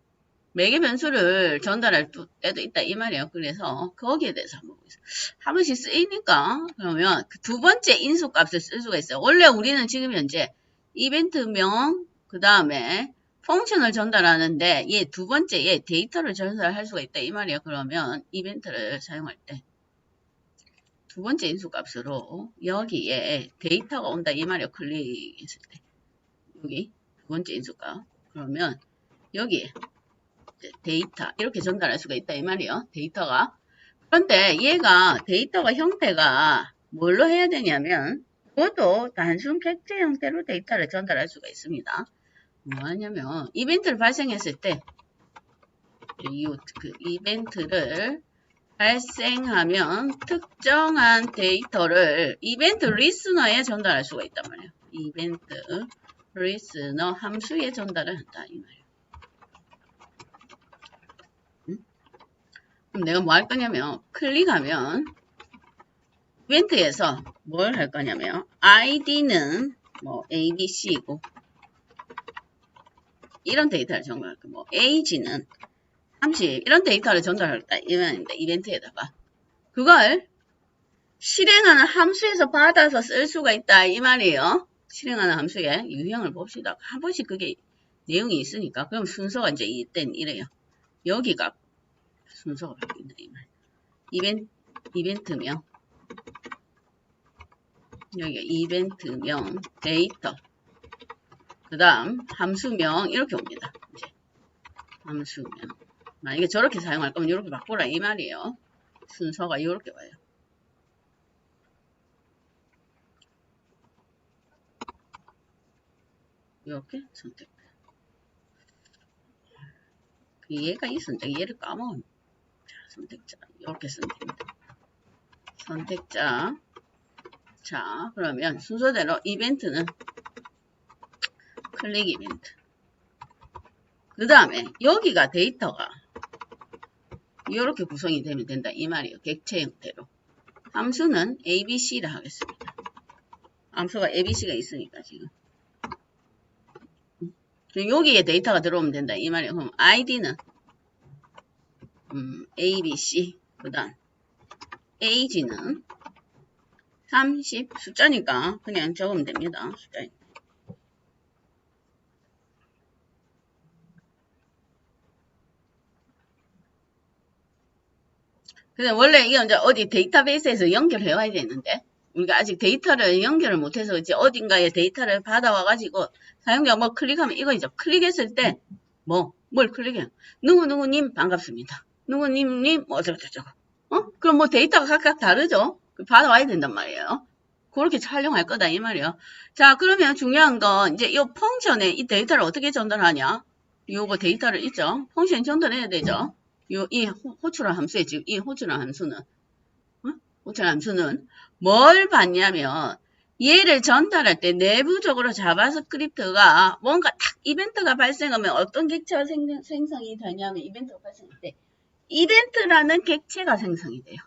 매개 변수를 전달할 때도 있다 이 말이에요. 그래서 거기에 대해서 한번 보겠습니다. 한 번씩 쓰이니까 그러면 그 두 번째 인수값을 쓸 수가 있어요. 원래 우리는 지금 현재 이벤트명 그 다음에 펑션을 전달하는데 얘 두 번째 얘 데이터를 전달할 수가 있다 이 말이에요. 그러면 이벤트를 사용할 때 두 번째 인수값으로 여기에 데이터가 온다 이 말이에요. 클릭했을 때 여기 두 번째 인수값 그러면 여기 데이터 이렇게 전달할 수가 있다 이 말이에요. 데이터가 그런데 얘가 데이터가 형태가 뭘로 해야 되냐면 그것도 단순 객체 형태로 데이터를 전달할 수가 있습니다. 뭐 하냐면 이벤트를 발생했을 때 그 이벤트를 발생하면 특정한 데이터를 이벤트 리스너에 전달할 수가 있단 말이에요. 이벤트 리스너 함수에 전달을 한다 이 말이에요. 그럼 내가 뭐 할 거냐면 클릭하면 이벤트에서 뭘 할 거냐면 id는 뭐 abc이고 이런 데이터를 전달할 거고 뭐 age는 30 이런 데이터를 전달하겠다 이말입니다. 이벤트에다가 그걸 실행하는 함수에서 받아서 쓸 수가 있다 이 말이에요. 실행하는 함수의 유형을 봅시다. 한 번씩 그게 내용이 있으니까 그럼 순서가 이제 이땐 이래요. 여기가 순서가 바뀐다 이 말. 이벤트명 여기가 이벤트명 데이터 그 다음 함수명 이렇게 옵니다. 이제 함수명 만약에 저렇게 사용할 거면 이렇게 바꾸라 이 말이에요. 순서가 이렇게 와요. 이렇게 선택. 얘가 있었는데 얘를 까먹은. 자, 선택자 이렇게 쓰면 됩니다. 선택자. 자, 그러면 순서대로 이벤트는 클릭 이벤트. 그 다음에 여기가 데이터가 이렇게 구성이 되면 된다 이 말이에요. 객체 형태로. 함수는 ABC라 하겠습니다. 함수가 ABC가 있으니까 지금. 여기에 데이터가 들어오면 된다 이 말이에요. 그럼 ID는 ABC 그 다음 age는 30 숫자니까 그냥 적으면 됩니다. 숫자. 근데 원래 이거 이제 어디 데이터베이스에서 연결해 와야 되는데 우리가 아직 데이터를 연결을 못해서 이제 어딘가에 데이터를 받아와가지고 사용자가 뭐 클릭하면 이거죠. 클릭했을 때 뭘 클릭해요? 누구누구님 반갑습니다. 누구님님 어쩌고저쩌고. 그럼 뭐 데이터가 각각 다르죠? 받아와야 된단 말이에요. 그렇게 촬영할 거다 이 말이에요. 자 그러면 중요한 건 이제 이 펑션에 이 데이터를 어떻게 전달하냐? 요거 데이터를 있죠? 펑션 전달해야 되죠? 이 호출한 함수에 지금 이 호출한 함수는 호출한 함수는 뭘 받냐면 얘를 전달할 때 내부적으로 자바스크립트가 뭔가 딱 이벤트가 발생하면 어떤 객체가 생성이 되냐면 이벤트가 발생할 때 이벤트라는 객체가 생성이 돼요.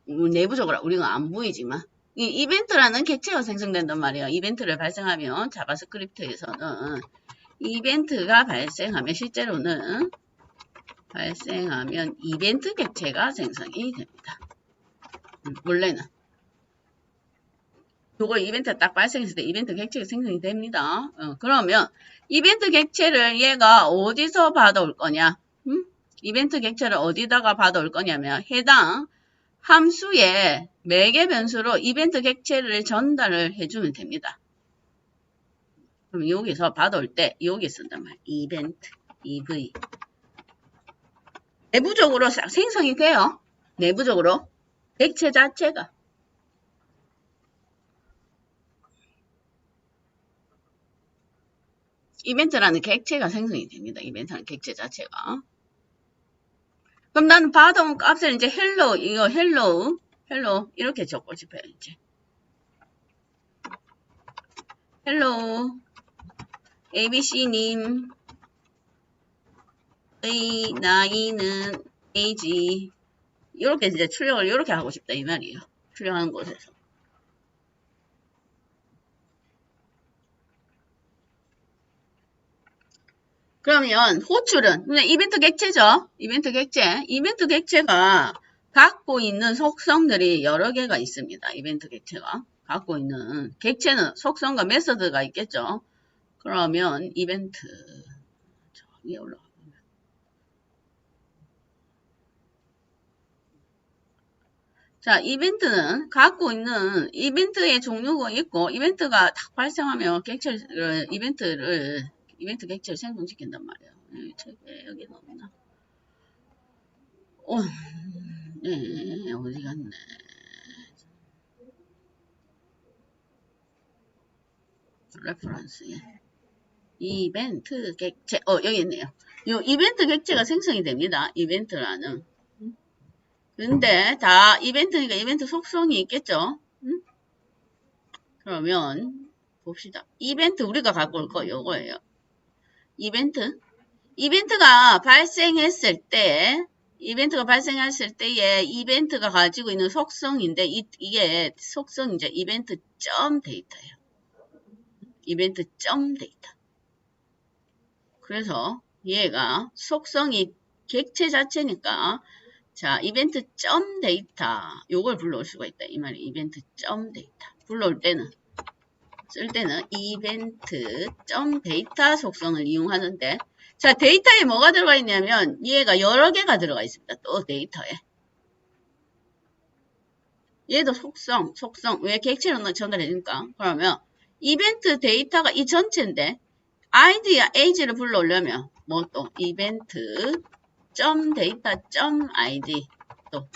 내부적으로 우리가 안 보이지만 이 이벤트라는 객체가 생성된단 말이에요. 이벤트를 발생하면 자바스크립트에서는 이벤트가 발생하면 실제로는 발생하면 이벤트 객체가 생성이 됩니다. 원래는 요거 이벤트가 딱 발생했을 때 이벤트 객체가 생성이 됩니다. 그러면 이벤트 객체를 얘가 어디서 받아올 거냐? 이벤트 객체를 어디다가 받아올 거냐면 해당 함수의 매개 변수로 이벤트 객체를 전달을 해주면 됩니다. 그럼 여기서 받아올 때 여기 쓴단 말이에요. 이벤트, EV. 내부적으로 싹 생성이 돼요. 내부적으로. 객체 자체가. 이벤트라는 객체가 생성이 됩니다. 이벤트라는 객체 자체가. 그럼 나는 받아온 값을 이제 헬로, 이거 헬로 이렇게 적고 싶어요. 이제. 헬로, ABC님, 의 나이는 age. 이렇게 이제 출력을 이렇게 하고 싶다. 이 말이에요. 출력하는 곳에서. 그러면 호출은 그냥 이벤트 객체죠. 이벤트 객체가 갖고 있는 속성들이 여러 개가 있습니다. 이벤트 객체가 갖고 있는 객체는 속성과 메서드가 있겠죠. 그러면 이벤트 저기 올라가 보면 자, 이벤트는 갖고 있는 이벤트의 종류가 있고, 이벤트가 딱 발생하면 이벤트 객체를 생성시킨단 말이에요. 책에 여기는 없나? 네, 어디 갔네. 레퍼런스에. 이벤트 객체, 여기 있네요. 이 이벤트 객체가 생성이 됩니다. 이벤트라는. 근데 다 이벤트니까 이벤트 속성이 있겠죠? 그러면 봅시다. 이벤트 우리가 갖고 올 거 요거예요. 이벤트가 발생했을 때에 이벤트가 가지고 있는 속성인데 이게 속성 이제 이벤트 점 데이터예요. 이벤트 점 데이터. 그래서 얘가 속성이 객체 자체니까 자, 이벤트 점 데이터 요걸 불러올 수가 있다. 이 말이 이벤트 점 데이터. 불러올 때는 쓸 때는 이벤트 점 데이터 속성을 이용하는데 자, 데이터에 뭐가 들어가 있냐면 얘가 여러 개가 들어가 있습니다. 또 데이터에. 얘도 속성. 왜 객체로 전달해주니까. 그러면 이벤트 데이터가 이 전체인데 id와 age를 불러오려면 뭐 또 이벤트 점 데이터 점 id 또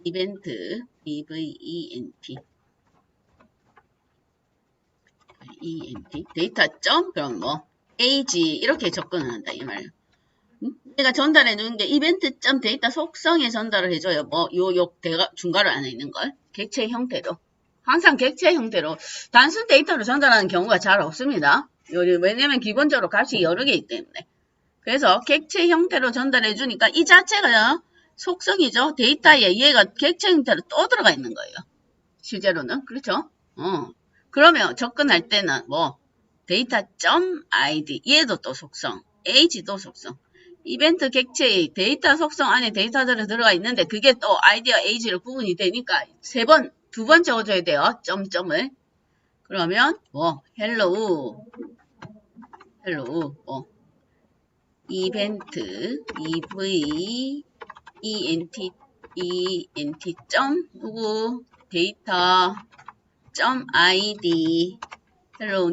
이벤트 event 데이터 점 그럼 뭐 age 이렇게 접근을 한다 이 말이에요. 내가 전달해 주는 게 이벤트 점 데이터 속성에 전달을 해줘요. 뭐 요 대가 중괄호 안에 있는 걸 객체 형태로 항상 객체 형태로 단순 데이터로 전달하는 경우가 잘 없습니다. 왜냐면 기본적으로 값이 여러 개이기 때문에. 그래서 객체 형태로 전달해 주니까 이 자체가 속성이죠. 데이터에 얘가 객체 형태로 또 들어가 있는 거예요. 실제로는. 그렇죠? 그러면 접근할 때는 뭐 데이터.id 얘도 또 속성, age도 속성. 이벤트 객체의 데이터 속성 안에 데이터들이 들어가 있는데 그게 또 id와 age로 구분이 되니까 두 번 적어줘야 돼요. 점점을. 그러면 뭐 hello 뭐 이벤트 ent 점 누구 데이터 점 id hello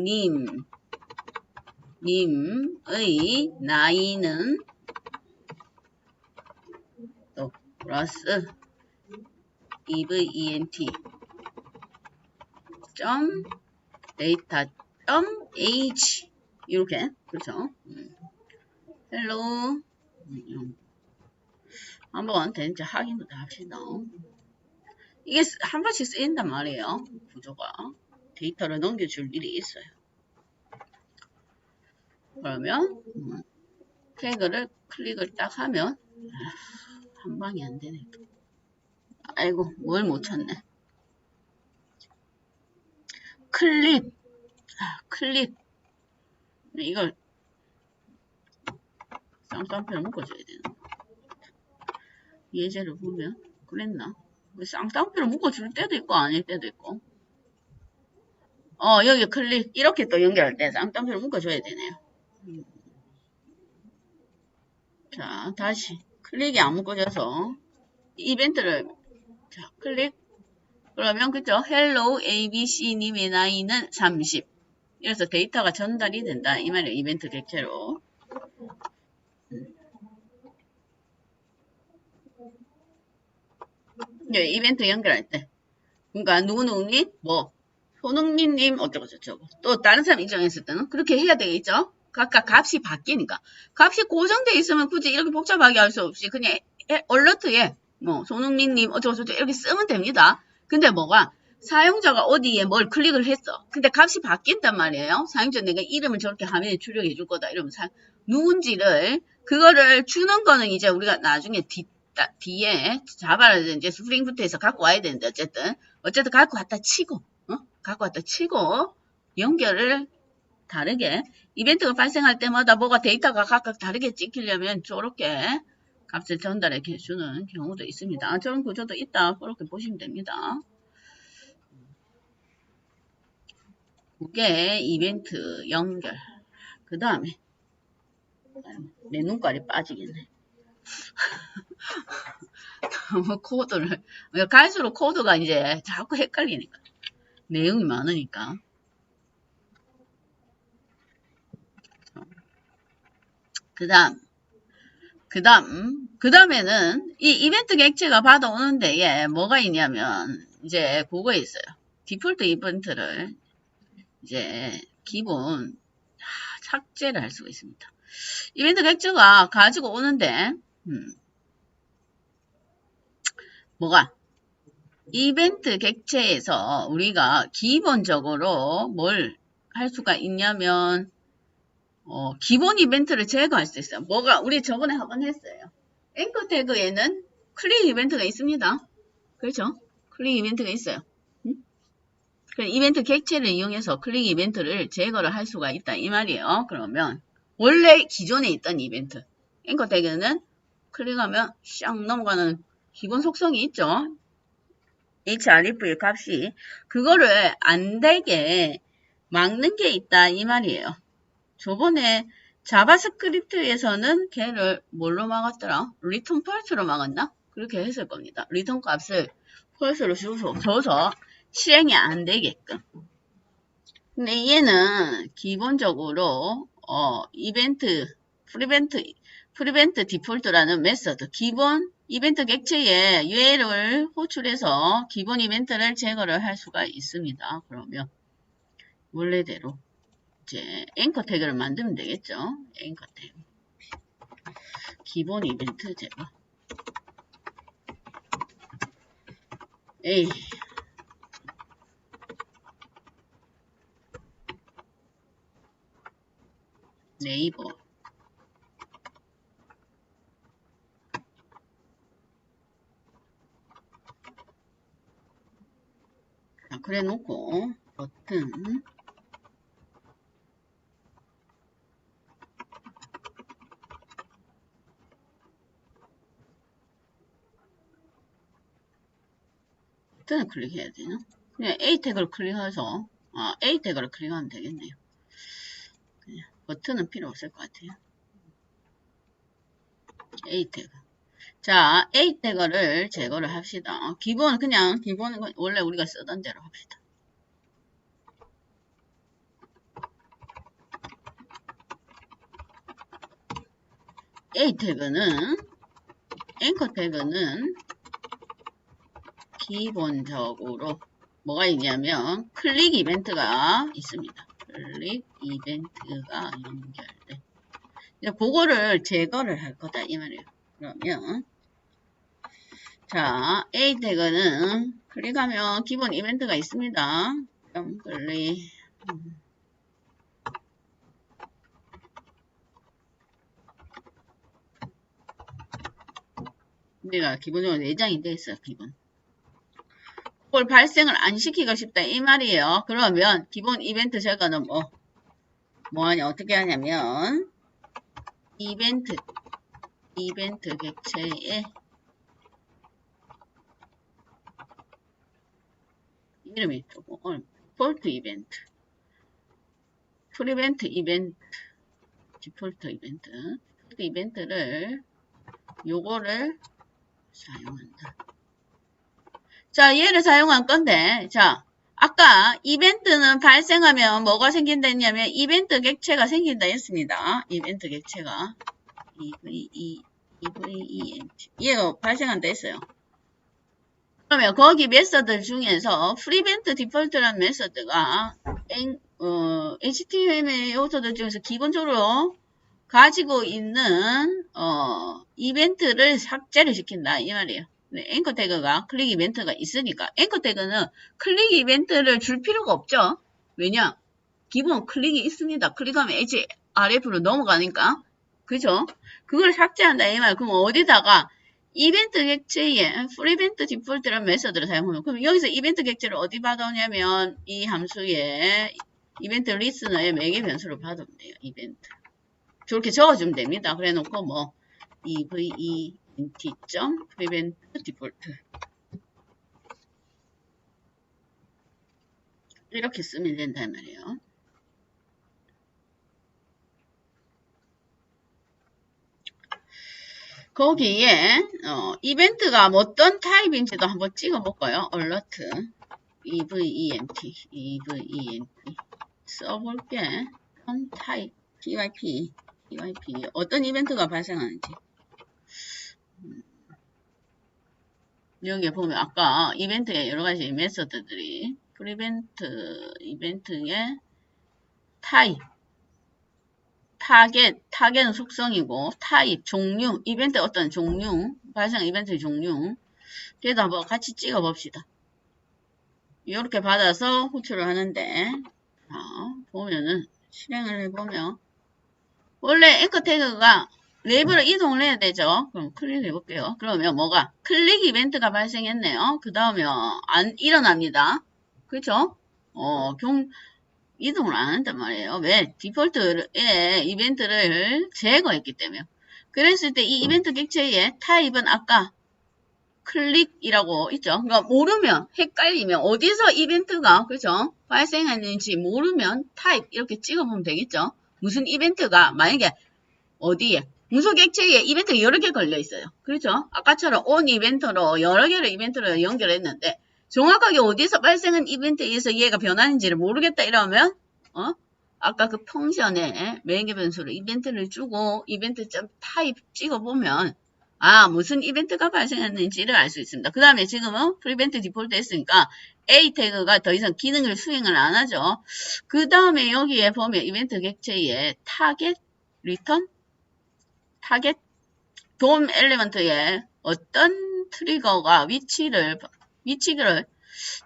님의 나이는 또 플러스 event 점 데이터 점 age 이렇게 그렇죠? 헬로 한번 되는지 확인부터 합시다. 이게 한 번씩 쓰인단 말이에요. 구조가 데이터를 넘겨줄 일이 있어요. 그러면 태그를 클릭을 딱 하면 한 방이 안 되네. 아이고 뭘 못 찾네. 클릭 이걸 쌍따옴표를 묶어줘야 되는 거. 예제를 보면 그랬나? 쌍따옴표를 묶어줄 때도 있고 아닐 때도 있고 여기 클릭 이렇게 또 연결할 때 쌍따옴표를 묶어줘야 되네요. 자 다시 클릭이 안 묶어져서 이벤트를 자 클릭 그러면 그죠? hello abc님의 나이는 30 이래서 데이터가 전달이 된다 이 말이에요. 이벤트 객체로 이벤트 연결할 때 그러니까 누구누구님 뭐 손흥민님 어쩌고저쩌고 또 다른 사람 입장했을 때는 그렇게 해야 되겠죠. 각각 값이 바뀌니까 값이 고정되어 있으면 굳이 이렇게 복잡하게 할 수 없이 그냥 얼러트에 뭐 손흥민님 어쩌고저쩌고 이렇게 쓰면 됩니다. 근데 뭐가 사용자가 어디에 뭘 클릭을 했어. 근데 값이 바뀐단 말이에요. 사용자 내가 이름을 저렇게 화면에 출력해 줄 거다 이러면 누군지를 그거를 주는 거는 이제 우리가 나중에 뒤에 자바라든지 스프링부트에서 갖고 와야 되는데 어쨌든 갖고 왔다 치고 연결을 다르게 이벤트가 발생할 때마다 뭐가 데이터가 각각 다르게 찍히려면 저렇게 값을 전달해 주는 경우도 있습니다. 저런 구조도 있다. 그렇게 보시면 됩니다. 그게 이벤트 연결. 그 다음에 내 눈깔이 빠지겠네. 코드를, 갈수록 코드가 이제 자꾸 헷갈리니까. 내용이 많으니까. 그 다음에는 이 이벤트 객체가 받아오는 데에 뭐가 있냐면, 이제 그거 있어요. 디폴트 이벤트를 이제 기본 삭제를 할 수가 있습니다. 이벤트 객체가 가지고 오는데, 뭐가? 이벤트 객체에서 우리가 기본적으로 뭘 할 수가 있냐면, 기본 이벤트를 제거할 수 있어요. 뭐가, 우리 저번에 한번 했어요. 앵커 태그에는 클릭 이벤트가 있습니다. 그렇죠? 클릭 이벤트가 있어요. 그 이벤트 객체를 이용해서 클릭 이벤트를 제거를 할 수가 있다. 이 말이에요. 그러면, 원래 기존에 있던 이벤트. 앵커 태그는 클릭하면 샥 넘어가는 기본 속성이 있죠. href 값이. 그거를 안 되게 막는 게 있다. 이 말이에요. 저번에 자바스크립트에서는 걔를 뭘로 막았더라? return false로 막았나? 그렇게 했을 겁니다. return 값을 false로 줘서 실행이 안 되게끔. 근데 얘는 기본적으로 프리벤트 디폴트라는 메서드, 기본 이벤트 객체에 URL을 호출해서 기본 이벤트를 제거를 할 수가 있습니다. 그러면 원래대로 이제 앵커 태그를 만들면 되겠죠. 앵커 태그. 기본 이벤트 제거. 에이. 네이버. 자, 그래 놓고 버튼. 버튼을 클릭해야 되나? 그냥 A 태그를 클릭해서 A 태그를 클릭하면 되겠네요. 그냥 버튼은 필요 없을 것 같아요. A 태그. 자, A 태그를 제거를 합시다. 기본은 원래 우리가 쓰던 대로 합시다. A 태그는 앵커 태그는 기본적으로 뭐가 있냐면 클릭 이벤트가 있습니다. 클릭 이벤트가 연결돼. 그거를 제거를 할 거다 이 말이에요. 그러면 자 A 태그는 클릭하면 기본 이벤트가 있습니다. 클릭 우리가 기본적으로 내장이 돼 있어요. 기본. 그걸 발생을 안 시키고 싶다 이 말이에요. 그러면 기본 이벤트 제거는 뭐하냐 어떻게 하냐면 이벤트 객체에 이름이 조금 디폴트 이벤트 프리벤트 이벤트 디폴트 이벤트를 요거를 사용한다. 자, 얘를 사용한 건데, 자, 아까 이벤트는 발생하면 뭐가 생긴다 했냐면 이벤트 객체가 생긴다 했습니다. 이벤트 객체가 EVENT 얘가 발생한다 했어요. 그러면 거기 메서드 중에서 프리벤트 디폴트라는 메서드가 HTML 요소들 중에서 기본적으로 가지고 있는 이벤트를 삭제를 시킨다 이 말이에요. 네, 앵커 태그가 클릭 이벤트가 있으니까 앵커 태그는 클릭 이벤트를 줄 필요가 없죠. 왜냐? 기본 클릭이 있습니다. 클릭하면 href로 넘어가니까 그죠? 그걸 삭제한다 이 말. 그럼 어디다가 이벤트 객체에 프리벤트 디폴트라는 메서드를 사용하면 그럼 여기서 이벤트 객체를 어디 받아오냐면 이 함수에 이벤트 리스너의 매개 변수를 받으면 돼요. 이벤트. 저렇게 적어주면 됩니다. 그래 놓고 event.prevent default 이렇게 쓰면 된단 말이에요. 거기에 이벤트가 어떤 타입인지도 한번 찍어볼까요? alert event 써볼게. 타입 PYP 어떤 이벤트가 발생하는지. 여기에 보면 아까 이벤트에 여러가지 메서드들이 이벤트의 타입 타겟은 속성이고 타입, 종류, 이벤트 어떤 종류, 발생 이벤트의 종류. 그래도 한번 같이 찍어봅시다. 이렇게 받아서 호출을 하는데, 자, 보면은, 실행을 해보면, 원래 앵커 태그가 레이블을 이동을 해야 되죠. 그럼 클릭해볼게요. 그러면 뭐가? 클릭 이벤트가 발생했네요. 그 다음에, 안 일어납니다. 그렇죠? 이동을 안 한단 말이에요. 왜? 디폴트에 이벤트를 제거했기 때문에. 그랬을 때 이 이벤트 객체의 타입은 아까 클릭이라고 있죠. 그러니까 모르면, 헷갈리면, 어디서 이벤트가, 그죠? 발생했는지 모르면 타입 이렇게 찍어보면 되겠죠. 무슨 이벤트가, 만약에 어디에, 문서 객체에 이벤트가 여러 개 걸려 있어요. 그렇죠? 아까처럼 on 이벤트로 여러 개를 이벤트로 연결했는데, 정확하게 어디서 발생한 이벤트에 의해서 얘가 변하는지를 모르겠다 이러면 아까 그 펑션에 매개 변수로 이벤트를 주고 이벤트 타입 찍어보면 무슨 이벤트가 발생했는지를 알 수 있습니다. 그 다음에 지금은 프리벤트 디폴트 했으니까 A 태그가 더 이상 기능을 수행을 안 하죠. 그 다음에 여기에 보면 이벤트 객체에 타겟 리턴 타겟 돔 엘리먼트에 어떤 트리거가 위치를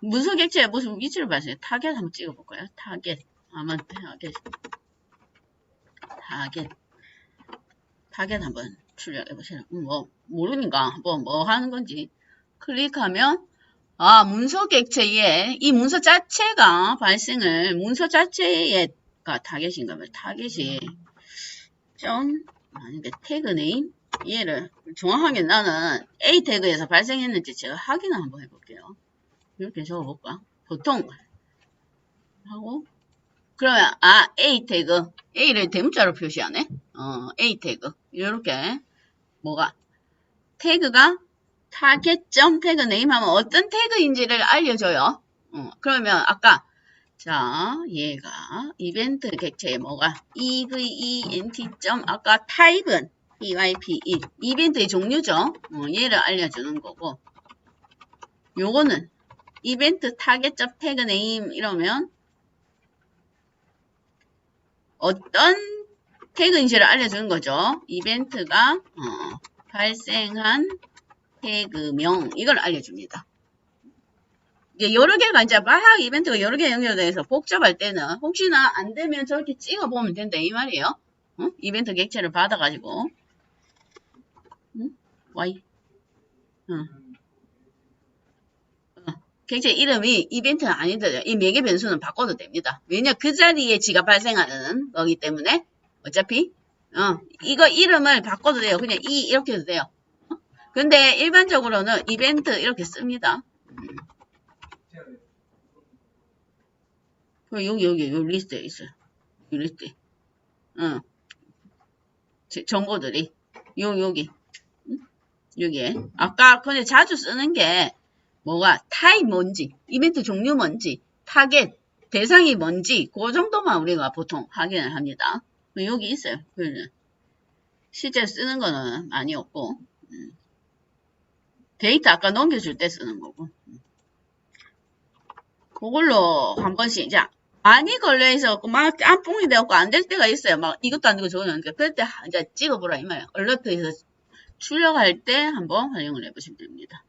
문서 객체에 무슨 위치를 발생해? 타겟 한번 찍어볼까요? 타겟 한번 출력해보세요. 모르니까 한번 뭐 하는 건지 클릭하면 문서 객체에 이 문서 자체가 문서 자체가 타겟인가 봐요. 타겟이 만약에 태그 네임 얘를 정확하게 나는 A 태그에서 발생했는지 제가 확인을 한번 해볼게요. 이렇게 적어볼까? 보통 하고 그러면 A 태그 A를 대문자로 표시하네. A 태그 이렇게 뭐가 태그가 타겟점 태그 네임 하면 어떤 태그인지를 알려줘요. 그러면 아까 자 얘가 이벤트 객체에 뭐가 event 아까 타입은 PYP 이벤트의 종류죠. 얘를 알려주는 거고 요거는 이벤트 타겟점 태그 네임 이러면 어떤 태그인지를 알려주는 거죠. 이벤트가 발생한 태그명 이걸 알려줍니다. 이제 여러 개가 이제 막 이벤트가 여러 개 연결돼서 복잡할 때는 혹시나 안 되면 저렇게 찍어보면 된다 이 말이에요. 이벤트 객체를 받아가지고 Y 객체 이름이 이벤트는 아니더라도 이 매개 변수는 바꿔도 됩니다. 왜냐 그 자리에 지가 발생하는 거기 때문에 어차피 이거 이름을 바꿔도 돼요. 그냥 이렇게 해도 돼요. 근데 일반적으로는 이벤트 이렇게 씁니다. 여기 리스트에 있어요. 이 리스트. 정보들이 여기에 아까 근데 자주 쓰는 게 뭐가 타입 뭔지, 이벤트 종류 뭔지, 타겟 대상이 뭔지 그 정도만 우리가 보통 확인을 합니다. 여기 있어요. 실제 쓰는 거는 많이 없고 데이터 아까 넘겨줄 때 쓰는 거고 그걸로 한 번씩 이제 많이 걸려있어 막 짬뽕이 되었고 안 될 때가 있어요. 막 이것도 안 되고 저것도 안 되고 그럴 때 이제 찍어보라 이 말이에요. 얼러트에서 출력할 때 한번 활용을 해보시면 됩니다.